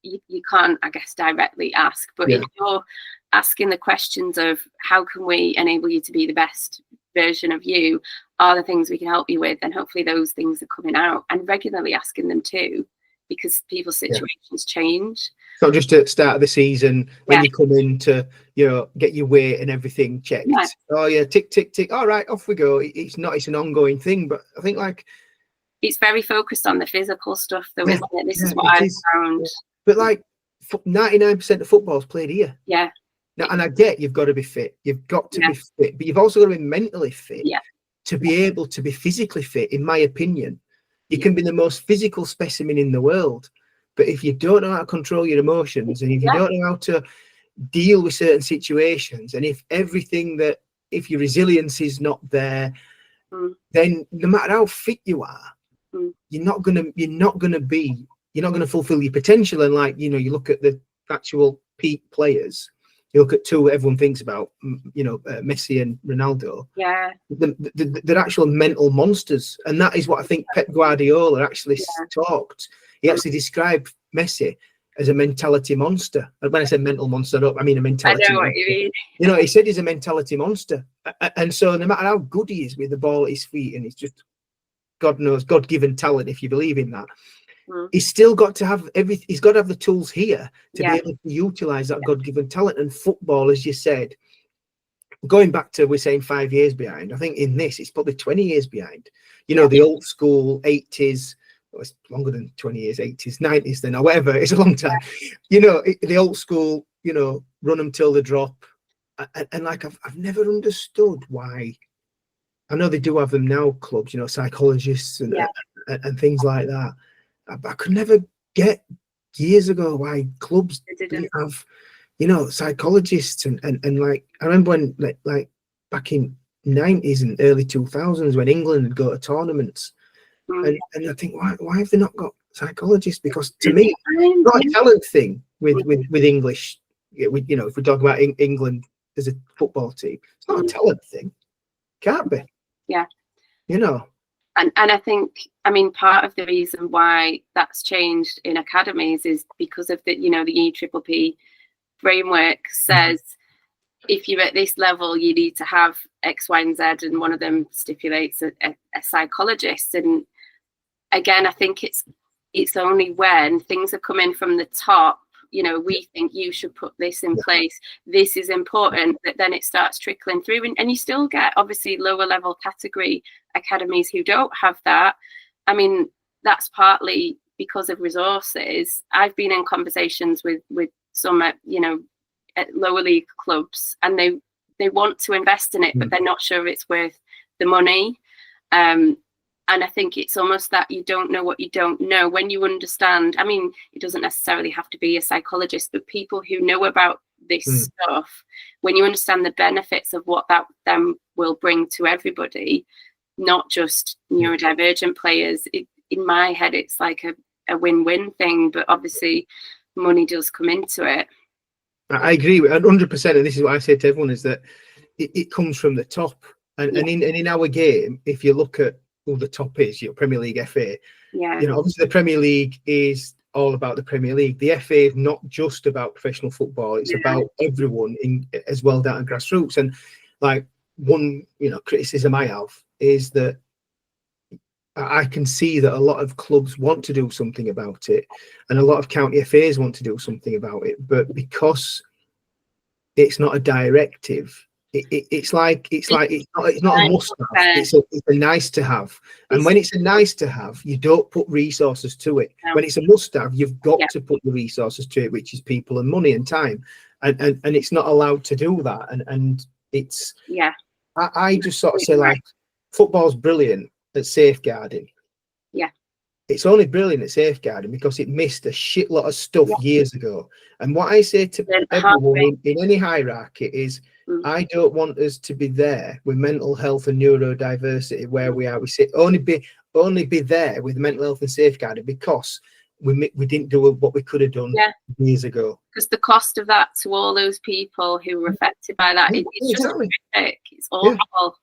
You can't, I guess, directly ask, but if you're asking the questions of how can we enable you to be the best version of you, are the things we can help you with, and hopefully those things are coming out, and regularly asking them too, because people's situations change. So just at the start of the season, when you come in to, you know, get your weight and everything checked, oh yeah, tick, tick, tick, all right, off we go. It's an ongoing thing, but I think like it's very focused on the physical stuff though, isn't it? This is what I've found. But like 99% of football's played here. Yeah. Now, and I get you've got to be fit. You've got to be fit, but you've also got to be mentally fit to be able to be physically fit, in my opinion. You can be the most physical specimen in the world, but if you don't know how to control your emotions, and if you don't know how to deal with certain situations, and if your resilience is not there, then no matter how fit you are, you're not gonna fulfill your potential. And like, you know, you look at the actual peak players, you look at two everyone thinks about, you know, Messi and Ronaldo. They're actual mental monsters, and that is what I think Pep Guardiola actually talked. He actually described Messi as a mentality monster. And when I say mental monster, I mean a mentality. I know what you mean. You know, he said he's a mentality monster, and so no matter how good he is with the ball at his feet, and it's just God knows, God-given talent, if you believe in that. He's still got to have everything. He's got to have the tools here to be able to utilize that God-given talent. And football, as you said, going back to, we're saying 5 years behind, I think in this it's probably 20 years behind. You know, the old school 80s, well, it's longer than 20 years, 80s, 90s then, or whatever, it's a long time. You know, the old school, you know, run them till they drop. And like, I've never understood why. I know they do have them now, clubs, you know, psychologists and things like that. I could never get years ago why clubs didn't have, you know, psychologists and like, I remember when like back in 90s and early 2000s when England would go to tournaments And I think, why have they not got psychologists? Because to me, it's not a talent thing with English. If we talk about England as a football team, it's not a talent thing. Can't be. Yeah. And I think, part of the reason why that's changed in academies is because of the EPPP framework says if you're at this level, you need to have X, Y, and Z, and one of them stipulates a psychologist. And again, I think it's only when things are coming from the top, we think you should put this in place, this is important, that then it starts trickling through. And you still get, obviously, lower level category academies who don't have that. That's partly because of resources. I've been in conversations with some at lower league clubs, and they want to invest in it, but they're not sure it's worth the money. And I think it's almost that you don't know what you don't know. When you understand, it doesn't necessarily have to be a psychologist, but people who know about this stuff, when you understand the benefits of what that then will bring to everybody, not just neurodivergent players, in my head, it's like a win-win thing, but obviously money does come into it. I agree with 100%. And this is what I say to everyone, is that it comes from the top. And in our game, if you look at who the top is, Premier League, FA, obviously the Premier League is all about the Premier League. The FA is not just about professional football, it's about everyone as well down to grassroots. And like one criticism I have is that I can see that a lot of clubs want to do something about it, and a lot of county FAs want to do something about it, but because it's not a directive, it's not a must have. It's a nice to have. And when it's a nice to have, you don't put resources to it. When it's a must have, you've got to put the resources to it, which is people and money and time. And it's not allowed to do that. And it's I just sort of say, like, football's brilliant at safeguarding. It's only brilliant at safeguarding because it missed a shitload of stuff years ago. And what I say to everyone in any hierarchy is, I don't want us to be there with mental health and neurodiversity where we are. We say only be there with mental health and safeguarding because we didn't do what we could have done years ago. Because the cost of that to all those people who were affected by that, it's just horrific. It's awful.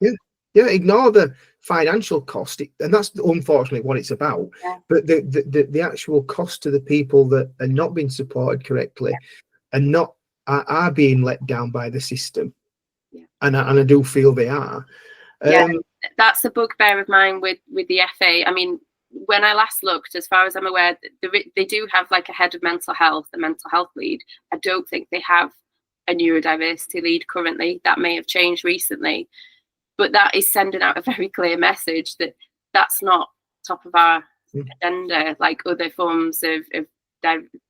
Ignore the financial cost, and that's unfortunately what it's about. But the actual cost to the people that are not being supported correctly and not are being let down by the system, and I do feel they are. That's a bugbear of mine with the FA. When I last looked, as far as I'm aware, they do have like a head of mental health, a mental health lead. I don't think they have a neurodiversity lead currently. That may have changed recently. But that is sending out a very clear message that that's not top of our agenda, like other forms of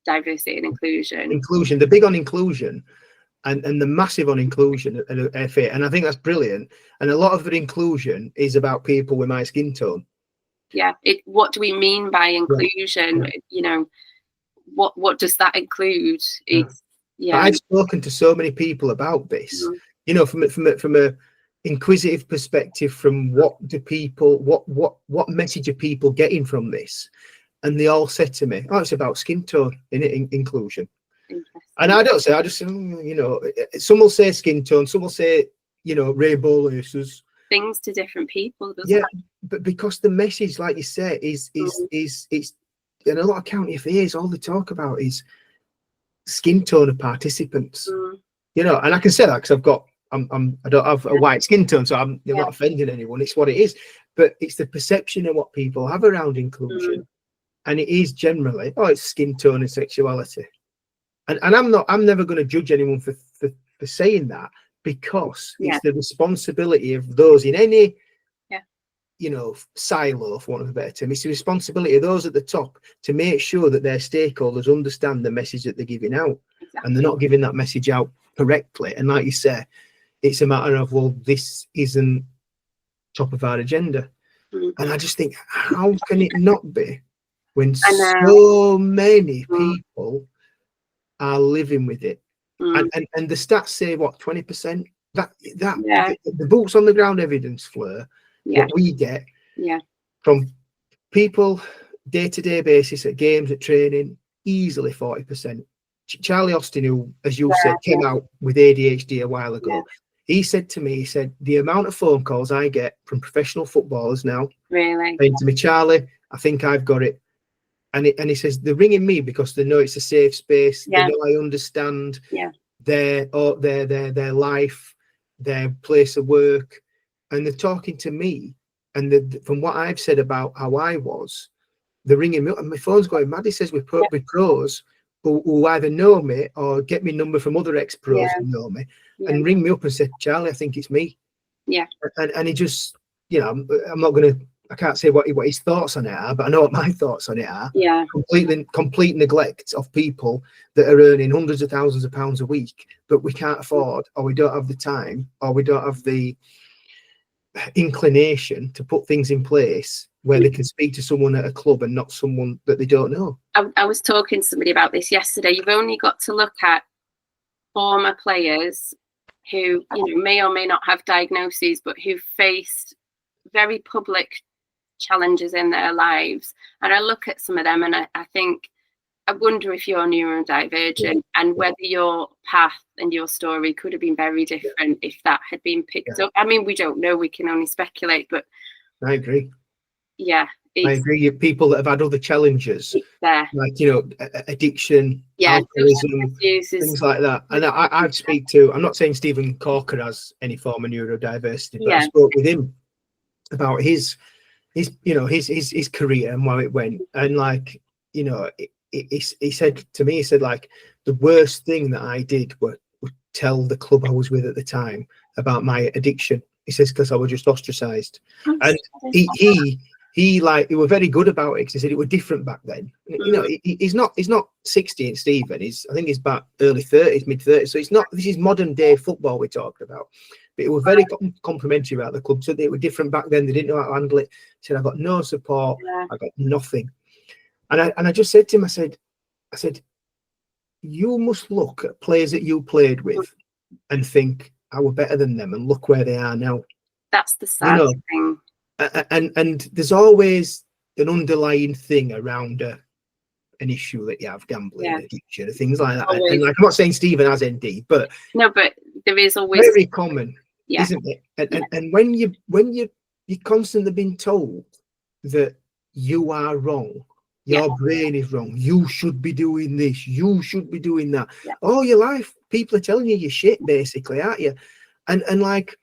diversity and inclusion. Inclusion, the big on inclusion, and the massive on inclusion at FA, and I think that's brilliant. And a lot of the inclusion is about people with my skin tone. What do we mean by inclusion? What does that include? I've spoken to so many people about this. From a inquisitive perspective, from what message are people getting from this, and they all said to me, it's about skin tone in inclusion. And I just say, some will say skin tone, some will say rainbow laces, things to different people, doesn't it? But because the message, like you say, is and a lot of county FAs, all they talk about is skin tone of participants. And I can say that because I don't have a white skin tone, so I'm not offending anyone. It's what it is. But it's the perception of what people have around inclusion. And it is generally, it's skin tone and sexuality. And I'm never going to judge anyone for saying that, because it's the responsibility of those in any silo, for want of a better term. It's the responsibility of those at the top to make sure that their stakeholders understand the message that they're giving out. And they're not giving that message out correctly. And like you say, it's a matter of, this isn't top of our agenda. And I just think, how can it not be when so many people are living with it? And the stats say, 20%? The boots on the ground evidence, Fleur, what we get from people day-to-day basis at games, at training, easily 40%. Charlie Austin, who, as you said, came out with ADHD a while ago, he said to me, he said, the amount of phone calls I get from professional footballers now, saying to me, Charlie, I think I've got it. And he says, they're ringing me because they know it's a safe space. They know I understand their life, their place of work. And they're talking to me. And from what I've said about how I was, they're ringing me up and my phone's going mad. He says, with pros who either know me or get me number from other ex-pros who know me and ring me up and say, Charlie, I think it's me. Yeah. And he just, you know, I'm not going to, I can't say what his thoughts on it are, but I know what my thoughts on it are. Yeah. Complete neglect of people that are earning hundreds of thousands of pounds a week, but we can't afford, or we don't have the time, or we don't have the inclination to put things in place where they can speak to someone at a club and not someone that they don't know. I was talking to somebody about this yesterday. You've only got to look at former players who, you know, may or may not have diagnoses, but who faced very public challenges in their lives. And I look at some of them and I think, I wonder if you're neurodivergent and whether your path and your story could have been very different if that had been picked up. I mean, we don't know, we can only speculate, but I agree. Yeah. I agree. People that have had other challenges, like, you know, addiction, alcoholism, things like that. And I've speak to, I'm not saying Stephen Corker has any form of neurodiversity, but I spoke with him about his career and how it went. And like, you know, he said to me, he said, like, the worst thing that I did was tell the club I was with at the time about my addiction. He says, because I was just ostracized. And he were very good about it, because he said it were different back then. You know, he's not 60 in Stephen. I think he's about early 30s, mid 30s. So this is modern day football we're talking about. But it was very complimentary about the club. So they were different back then. They didn't know how to handle it. He said, I got no support. I got nothing. And I just said to him, I said, you must look at players that you played with and think, I were better than them, and look where they are now. That's the sad thing. And there's always an underlying thing around an issue that you have, gambling, addiction, things like that. And like, I'm not saying Stephen has ND, but no, but there is always very common, isn't it? And when you're constantly being told that you are wrong, your brain is wrong, you should be doing this, you should be doing that. All your life, people are telling you you're shit, basically, aren't you? And like,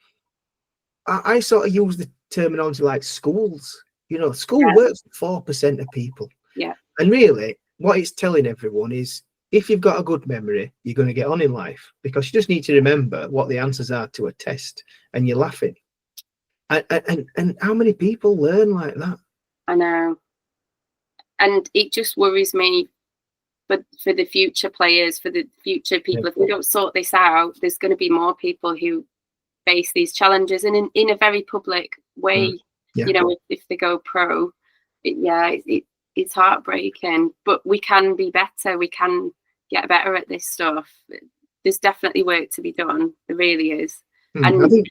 I sort of use the terminology like schools. You know, school works for 4% of people. Yeah. And really, what it's telling everyone is, if you've got a good memory, you're going to get on in life, because you just need to remember what the answers are to a test, and you're laughing. And how many people learn like that? I know. And it just worries me for the future players, for the future people. If we don't sort this out, there's going to be more people who face these challenges, and in a very public way. You know, if they go pro, it's heartbreaking. But we can be better. We can get better at this stuff. There's definitely work to be done. There really is. And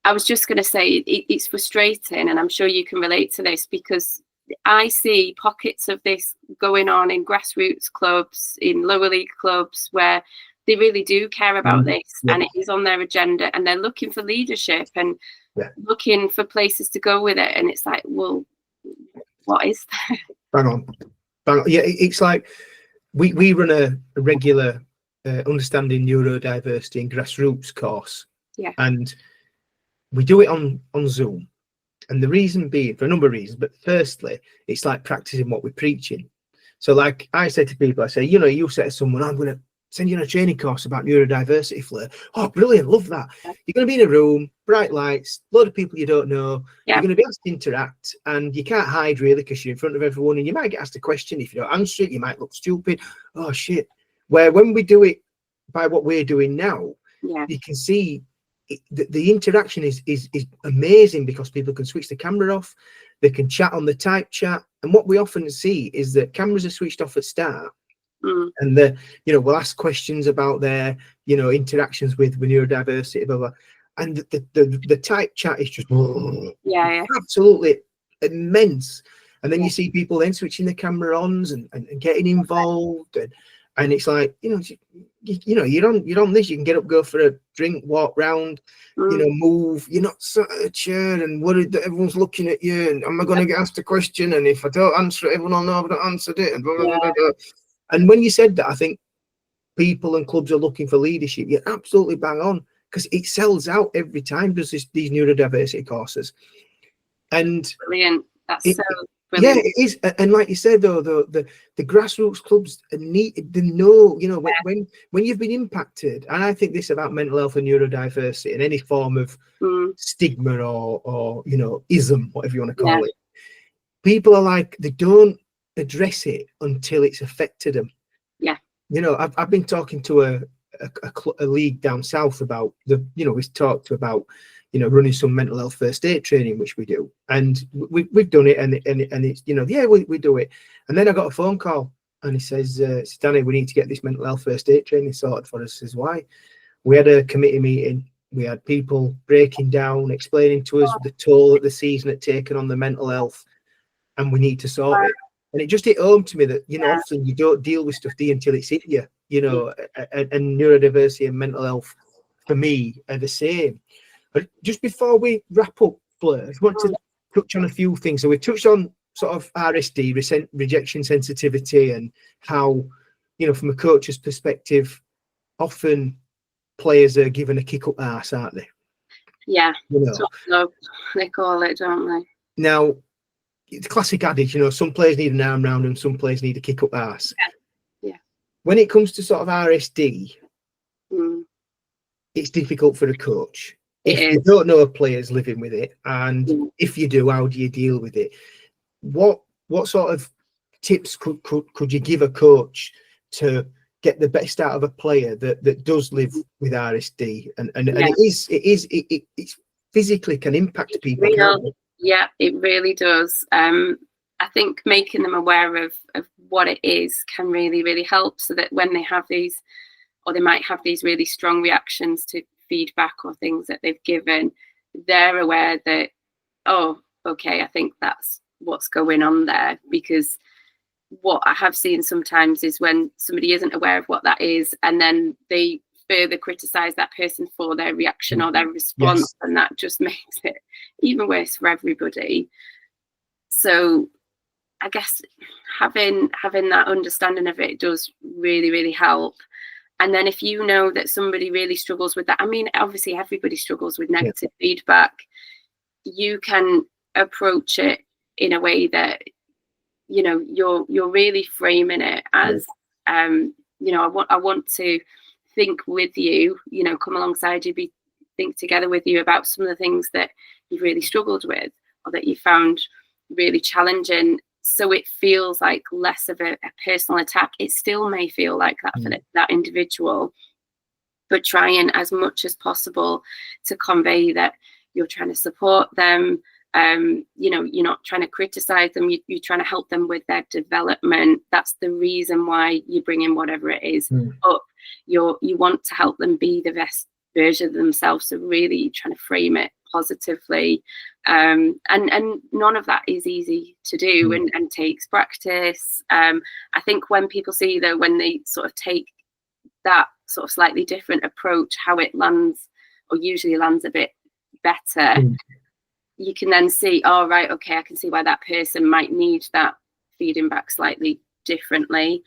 I was just going to say, it's frustrating, and I'm sure you can relate to this, because I see pockets of this going on in grassroots clubs, in lower league clubs, where they really do care about this, and it is on their agenda, and they're looking for leadership and looking for places to go with it. And it's like, well, what is that? Bang on. Yeah, it's like we run a regular understanding neurodiversity and grassroots course, and we do it on Zoom. And the reason being, for a number of reasons, but firstly, it's like practicing what we're preaching. So like I said to people, I say, you know, you say to someone, I'm going to send you on a training course about neurodiversity, Fleur. Oh, brilliant, love that. You're going to be in a room, bright lights, a load of people you don't know. You're going to be asked to interact, and you can't hide really, because you're in front of everyone, and you might get asked a question. If you don't answer it, you might look stupid. Oh, shit. Where when we do it by what we're doing now, you can see the interaction is amazing, because people can switch the camera off, they can chat on the type chat, and what we often see is that cameras are switched off at start, and we'll ask questions about their interactions with neurodiversity, blah blah, and the type chat is just absolutely immense. And then you see people then switching the camera ons and getting involved, and it's like, you know, you're on this, you can get up, go for a drink, walk round, you know, move. You're not sat at a chair and worried that everyone's looking at you, and am I going to get asked a question, and if I don't answer it, everyone will know I've not answered it, and blah, blah, blah, blah. And when you said that, I think people and clubs are looking for leadership. You're absolutely bang on, because it sells out every time does these neurodiversity courses. And brilliant. That's so brilliant. Yeah, it is. And like you said, though, the grassroots clubs need, they know, you know, when you've been impacted, and I think this about mental health and neurodiversity and any form of stigma or you know, ism, whatever you want to call it, people are like, they don't address it until it's affected them. Yeah. You know, I've been talking to a league down south about we've talked about, you know, running some mental health first aid training, which we do, and we've done it, and it's, you know, we do it. And then I got a phone call, and he says, Danny, we need to get this mental health first aid training sorted for us. I says, why? We had a committee meeting, we had people breaking down, explaining to us the toll that the season had taken on the mental health, and we need to sort it. And it just hit home to me that, you know, often you don't deal with stuff until it's hit you, you know, and neurodiversity and mental health for me are the same. But just before we wrap up, Fleur, I want to touch on a few things. So we've touched on sort of RSD, rejection sensitivity, and how, you know, from a coach's perspective, often players are given a kick up the arse, aren't they? Yeah, you know, they call it, don't they? Now, it's classic adage, you know, some players need an arm round them, some players need a kick up the arse. Yeah. When it comes to sort of RSD, it's difficult for a coach. If you don't know a player's living with it, and if you do, how do you deal with it? What sort of tips could you give a coach to get the best out of a player that does live with RSD, and it physically can impact people? Yeah, it really does. I think making them aware of what it is can really, really help, so that when they have these, or they might have these really strong reactions to feedback or things that they've given, they're aware that, oh, okay, I think that's what's going on there. Because what I have seen sometimes is when somebody isn't aware of what that is, and then they further criticize that person for their reaction or their response, and that just makes it even worse for everybody. So I guess having that understanding of it does really, really help. And then if you know that somebody really struggles with that, I mean, obviously everybody struggles with negative feedback, you can approach it in a way that, you know, you're really framing it as, you know, I want to think with you, you know, come alongside you, think together with you about some of the things that you've really struggled with, or that you found really challenging. So it feels like less of a personal attack. It still may feel like that for that individual, but trying as much as possible to convey that you're trying to support them. You know, you're not trying to criticize them. You're trying to help them with their development. That's the reason why you bring in whatever it is up. You want to help them be the best version of themselves. So really trying to frame it positively. And none of that is easy to do and takes practice. I think when people see, though, when they sort of take that sort of slightly different approach, how it lands, or usually lands a bit better, you can then see, oh, right, okay, I can see why that person might need that feeding back slightly differently.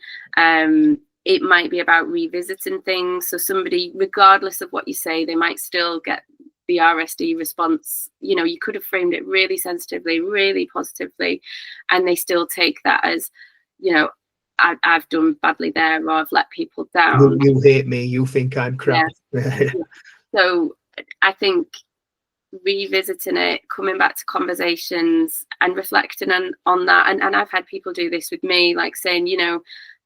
It might be about revisiting things. So somebody, regardless of what you say, they might still get the RSD response. You know, you could have framed it really sensitively, really positively, and they still take that as, you know, I've done badly there, or I've let people down. You hate me, you think I'm crap. Yeah. So I think revisiting it, coming back to conversations and reflecting on that. And I've had people do this with me, like saying, you know,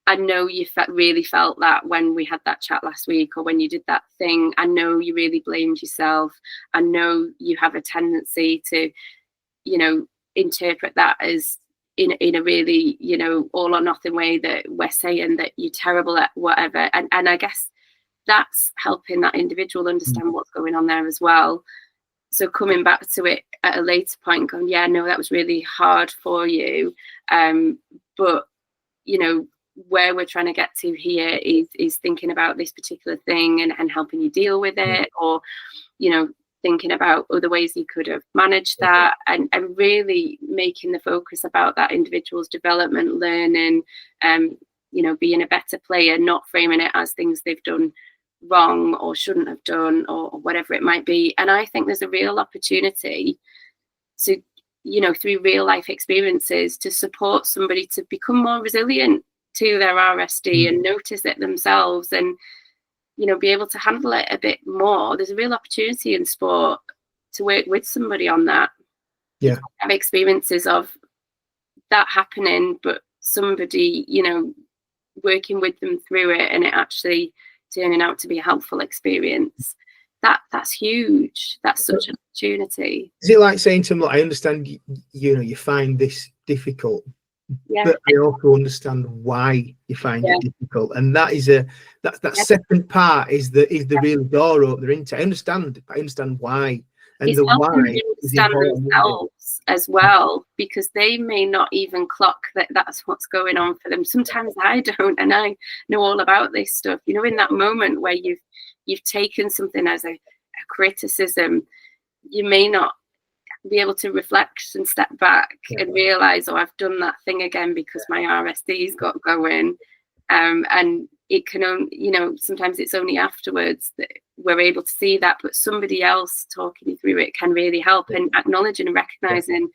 I know you really felt that when we had that chat last week, or when you did that thing. I know you really blamed yourself. I know you have a tendency to, you know, interpret that as in a really, you know, all or nothing way, that we're saying that you're terrible at whatever. And I guess that's helping that individual understand what's going on there as well. So coming back to it at a later point going, yeah, no, that was really hard for you. But, you know, where we're trying to get to here is thinking about this particular thing and helping you deal with it, or, you know, thinking about other ways you could have managed that, and really making the focus about that individual's development, learning, you know, being a better player, not framing it as things they've done wrong or shouldn't have done, or whatever it might be. And I think there's a real opportunity to, you know, through real life experiences, to support somebody to become more resilient to their RSD and notice it themselves, and, you know, be able to handle it a bit more. There's a real opportunity in sport to work with somebody on that. Yeah. Have experiences of that happening, but somebody, you know, working with them through it and it actually turning out to be a helpful experience. That's huge. That's such an opportunity. Is it like saying to them, look, I understand you know, you find this difficult, but I also understand why you find it difficult, and that is that second part is the real door opener into. I understand why, and it's the helping why them understand themselves as well, because they may not even clock that that's what's going on for them. Sometimes I don't, and I know all about this stuff. You know, in that moment where you've taken something as a criticism, you may not be able to reflect and step back and realize, oh, I've done that thing again because my RSD's got going. And it can only, you know, sometimes it's only afterwards that we're able to see that, but somebody else talking you through it can really help. And acknowledging and recognizing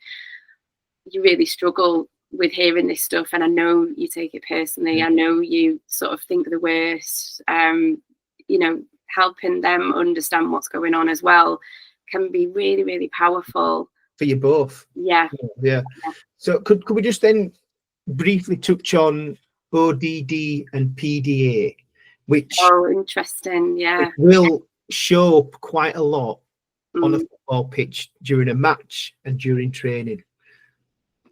you really struggle with hearing this stuff, and I know you take it personally, I know you sort of think the worst, you know, helping them understand what's going on as well can be really, really powerful for you both. Yeah. So could we just then briefly touch on ODD and PDA, which interesting, will show up quite a lot on a football pitch during a match and during training.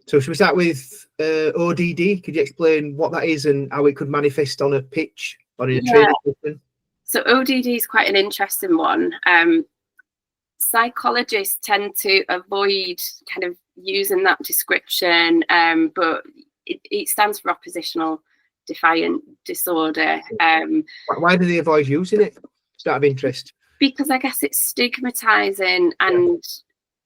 So should we start with ODD? Could you explain what that is and how it could manifest on a pitch or in a training session? So ODD is quite an interesting one. Psychologists tend to avoid kind of using that description, but it stands for oppositional defiant disorder. Why do they avoid using it? It's out of interest. Because I guess it's stigmatizing and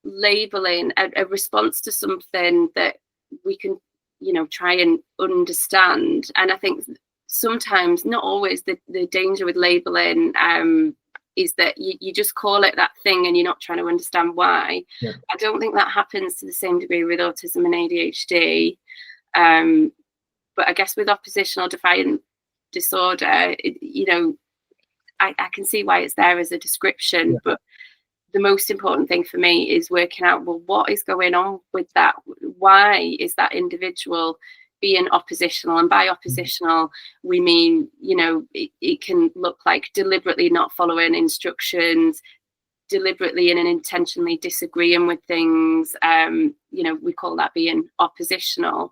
labeling a response to something that we can, you know, try and understand. And I think sometimes, not always, the danger with labeling is that you just call it that thing and you're not trying to understand why. I don't think that happens to the same degree with autism and ADHD. But I guess with oppositional defiant disorder, you know, I can see why it's there as a description, but the most important thing for me is working out, well, what is going on with that? Why is that individual being oppositional? And by oppositional, we mean, you know, it can look like deliberately not following instructions, deliberately and intentionally disagreeing with things. You know, we call that being oppositional.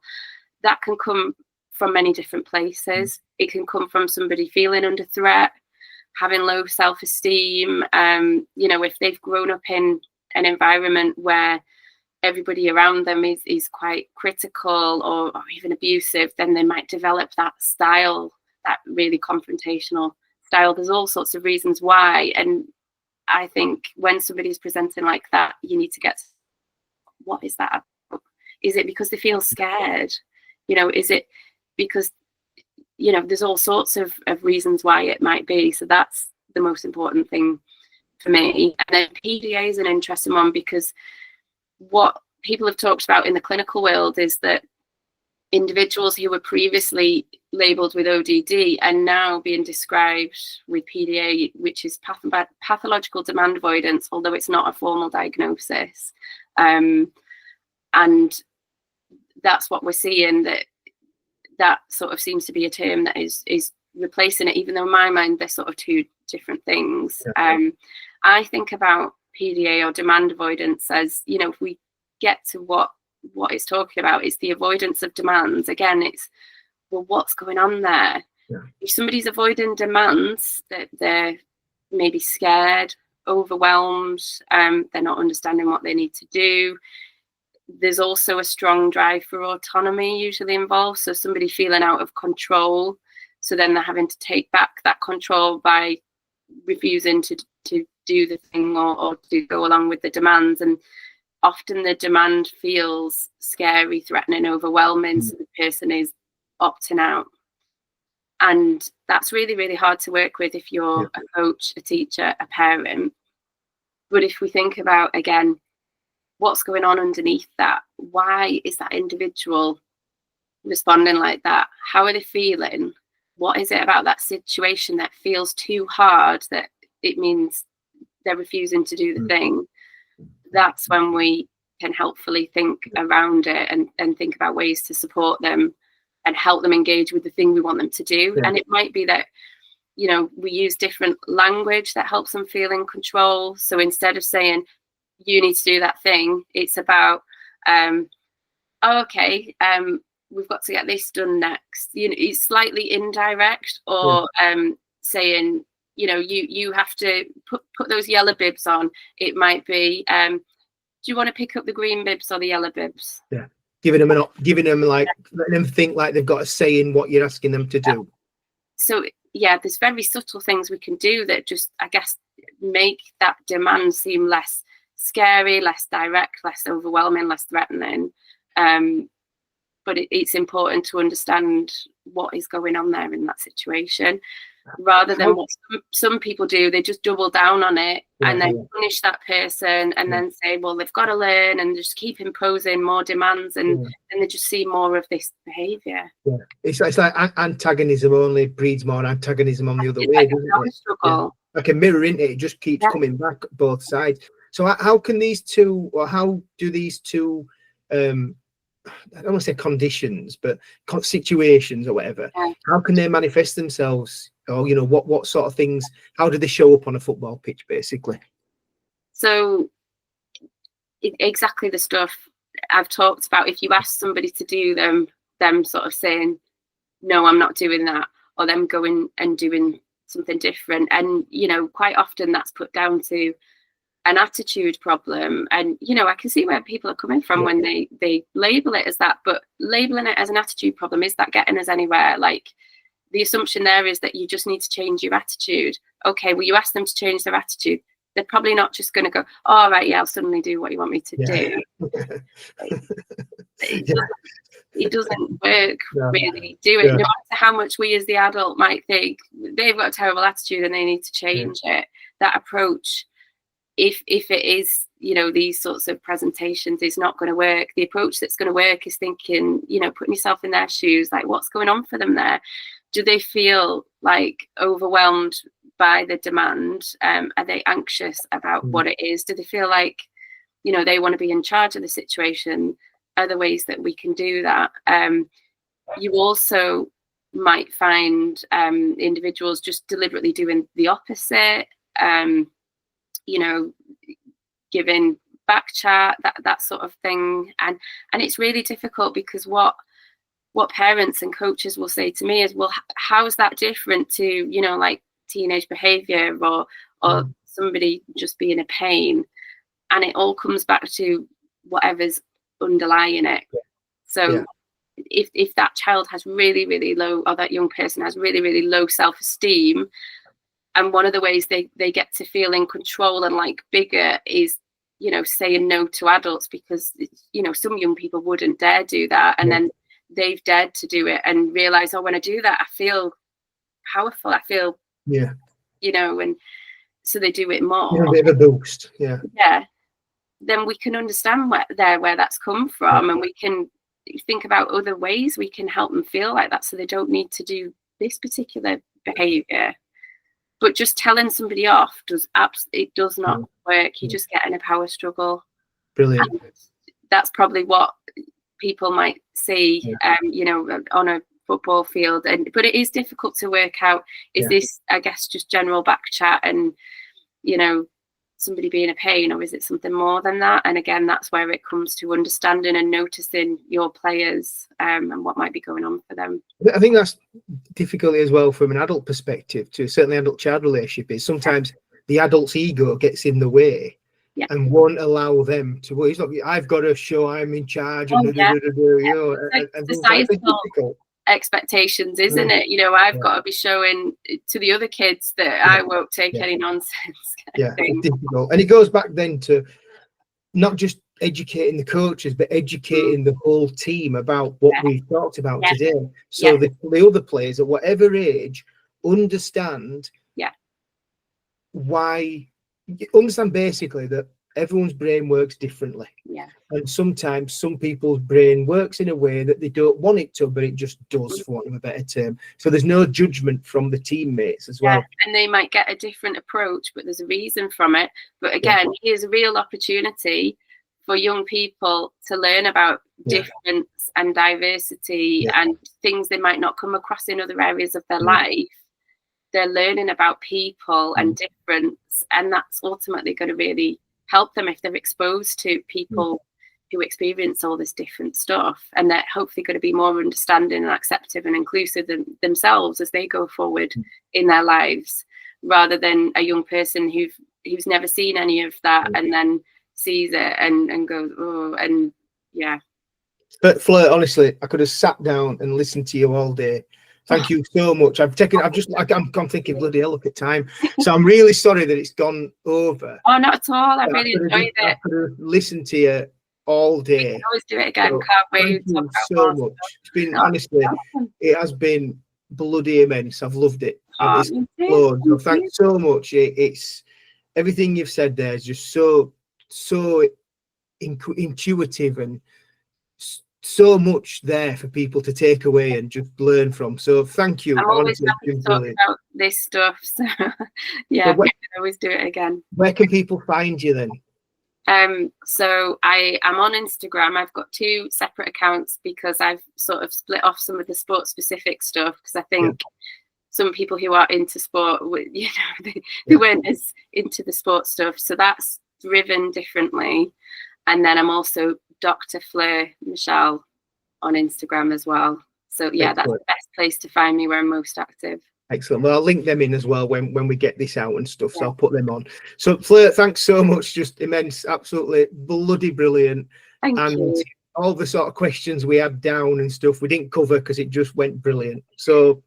That can come from many different places. It can come from somebody feeling under threat, having low self-esteem. You know, if they've grown up in an environment where everybody around them is quite critical or even abusive, then they might develop that style, that really confrontational style. There's all sorts of reasons why. And I think when somebody's presenting like that, you need to get, what is that about? Is it because they feel scared? You know, is it because, you know, there's all sorts of reasons why it might be. So that's the most important thing for me. And then PDA is an interesting one, because what people have talked about in the clinical world is that individuals who were previously labelled with ODD are now being described with PDA, which is pathological demand avoidance, although it's not a formal diagnosis. And that's what we're seeing, that sort of seems to be a term that is replacing it, even though in my mind they're sort of two different things. I think about PDA or demand avoidance as, you know, if we get to what it's talking about, it's the avoidance of demands. Again, it's, well, what's going on there? If somebody's avoiding demands, that they're maybe scared, overwhelmed, they're not understanding what they need to do. There's also a strong drive for autonomy usually involved, so somebody feeling out of control, so then they're having to take back that control by refusing to do the thing or to go along with the demands. And often the demand feels scary, threatening, overwhelming, so the person is opting out. And that's really, really hard to work with if you're a coach, a teacher, a parent. But if we think about, again, what's going on underneath that? Why is that individual responding like that? How are they feeling? What is it about that situation that feels too hard that it means they're refusing to do the thing? That's when we can helpfully think around it and think about ways to support them and help them engage with the thing we want them to do. And it might be that, you know, we use different language that helps them feel in control. So instead of saying, you need to do that thing, it's about, we've got to get this done next. You know, it's slightly indirect, or saying, you know, you have to put those yellow bibs on. It might be, do you want to pick up the green bibs or the yellow bibs? Yeah. Giving them like, letting them think like they've got a say in what you're asking them to do. So yeah, there's very subtle things we can do that just, I guess, make that demand seem less scary, less direct, less overwhelming, less threatening. But it's important to understand what is going on there in that situation, rather than what some people do. They just double down on it and then punish that person and then say, well, they've got to learn, and just keep imposing more demands, and then they just see more of this behaviour. Yeah. It's like antagonism only breeds more antagonism on the other way, doesn't it? Struggle. Like a mirror, isn't it? It just keeps coming back both sides. So how can these two, or how do these two, I don't want to say conditions, but situations or whatever, how can they manifest themselves? Or, you know, what sort of things, how do they show up on a football pitch, basically? So exactly the stuff I've talked about. If you ask somebody to do them sort of saying, no, I'm not doing that, or them going and doing something different. And, you know, quite often that's put down to an attitude problem. And, you know, I can see where people are coming from when they label it as that, but labeling it as an attitude problem, is that getting us anywhere? Like, the assumption there is that you just need to change your attitude. Okay, well, you ask them to change their attitude. They're probably not just going to go, all right, yeah, I'll suddenly do what you want me to do. It doesn't work, really, do it? No matter how much we as the adult might think they've got a terrible attitude and they need to change it. That approach, if it is, you know, these sorts of presentations, is not going to work. The approach that's going to work is thinking, you know, putting yourself in their shoes, like, what's going on for them there? Do they feel like overwhelmed by the demand? Are they anxious about what it is? Do they feel like, you know, they want to be in charge of the situation? Are there ways that we can do that? You also might find individuals just deliberately doing the opposite, you know, giving back chat, that sort of thing. And it's really difficult, because what parents and coaches will say to me is, well, how is that different to, you know, like teenage behavior or somebody just being a pain? And it all comes back to whatever's underlying it. So if that child has really, really low, or that young person has really, really low self-esteem, and one of the ways they get to feel in control and like bigger is, you know, saying no to adults, because, you know, some young people wouldn't dare do that, and then they've dared to do it and realize, oh, when I do that, I feel powerful, I feel, you know, and so they do it more. A bit of a boost. Then we can understand where that's come from, and we can think about other ways we can help them feel like that, so they don't need to do this particular behavior. But just telling somebody off does not work. You just get in a power struggle. Brilliant. And that's probably what people might see, you know, on a football field. But it is difficult to work out, is this, I guess, just general back chat and, you know, somebody being a pain, or is it something more than that? And again, that's where it comes to understanding and noticing your players and what might be going on for them. I think that's difficult as well from an adult perspective, to certainly adult-child relationship, is sometimes the adult's ego gets in the way and won't allow them to. Well, it's not. I've got to show I'm in charge, and you know, and societal expectations, isn't it? You know, I've got to be showing to the other kids that I won't take any nonsense. It's difficult, and it goes back then to not just educating the coaches, but educating the whole team about what we've talked about today. So the other players at whatever age understand why, understand basically that everyone's brain works differently. And sometimes some people's brain works in a way that they don't want it to, but it just does, for want of a better term. So there's no judgment from the teammates as well. And they might get a different approach, but there's a reason from it. But again, here's a real opportunity for young people to learn about difference and diversity and things they might not come across in other areas of their life. They're learning about people and difference, and that's ultimately going to really help them if they're exposed to people who experience all this different stuff, and they're hopefully going to be more understanding and accepting and inclusive themselves as they go forward in their lives, rather than a young person who's never seen any of that and then sees it and goes, oh, and But Fleur, honestly, I could have sat down and listened to you all day. Thank you so much. I'm thinking, bloody hell, look at time. So I'm really sorry that it's gone over. Oh, not at all. I really enjoyed it. I could have listened to you all day. We can always do it again. So, can't wait. Thank you so much. It's been, honestly, it has been bloody immense. I've loved it. So thanks so much. It's everything you've said there is just so intuitive and so much there for people to take away and just learn from. So thank you. I'm always happy to talk about this stuff. So we can always do it again. Where can people find you then? So I am on Instagram. I've got 2 separate accounts because I've sort of split off some of the sport specific stuff, because I think some people who are into sport, you know, they weren't as into the sport stuff. So that's driven differently. And then I'm also Dr Fleur-Michelle on Instagram as well. So that's the best place to find me, where I'm most active. Excellent. Well, I'll link them in as well when we get this out and stuff. So I'll put them on. So Fleur, thanks so much. Just immense, absolutely bloody brilliant. Thank you. All the sort of questions we had down and stuff we didn't cover because it just went brilliant. So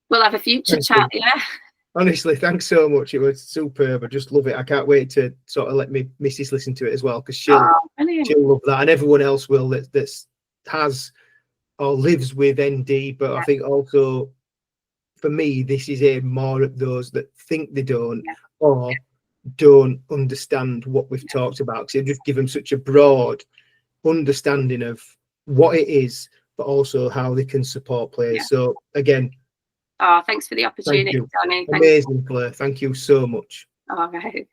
we'll have a future chat. Honestly, thanks so much. It was superb. I just love it. I can't wait to sort of let me missus listen to it as well, because she'll love that, and everyone else will that has or lives with ND. But I think also for me, this is aimed more at those that think they don't or don't understand what we've talked about. So just give them such a broad understanding of what it is, but also how they can support players. So again, thanks for the opportunity, Danny. Amazing, Fleur. Thank you so much. All right.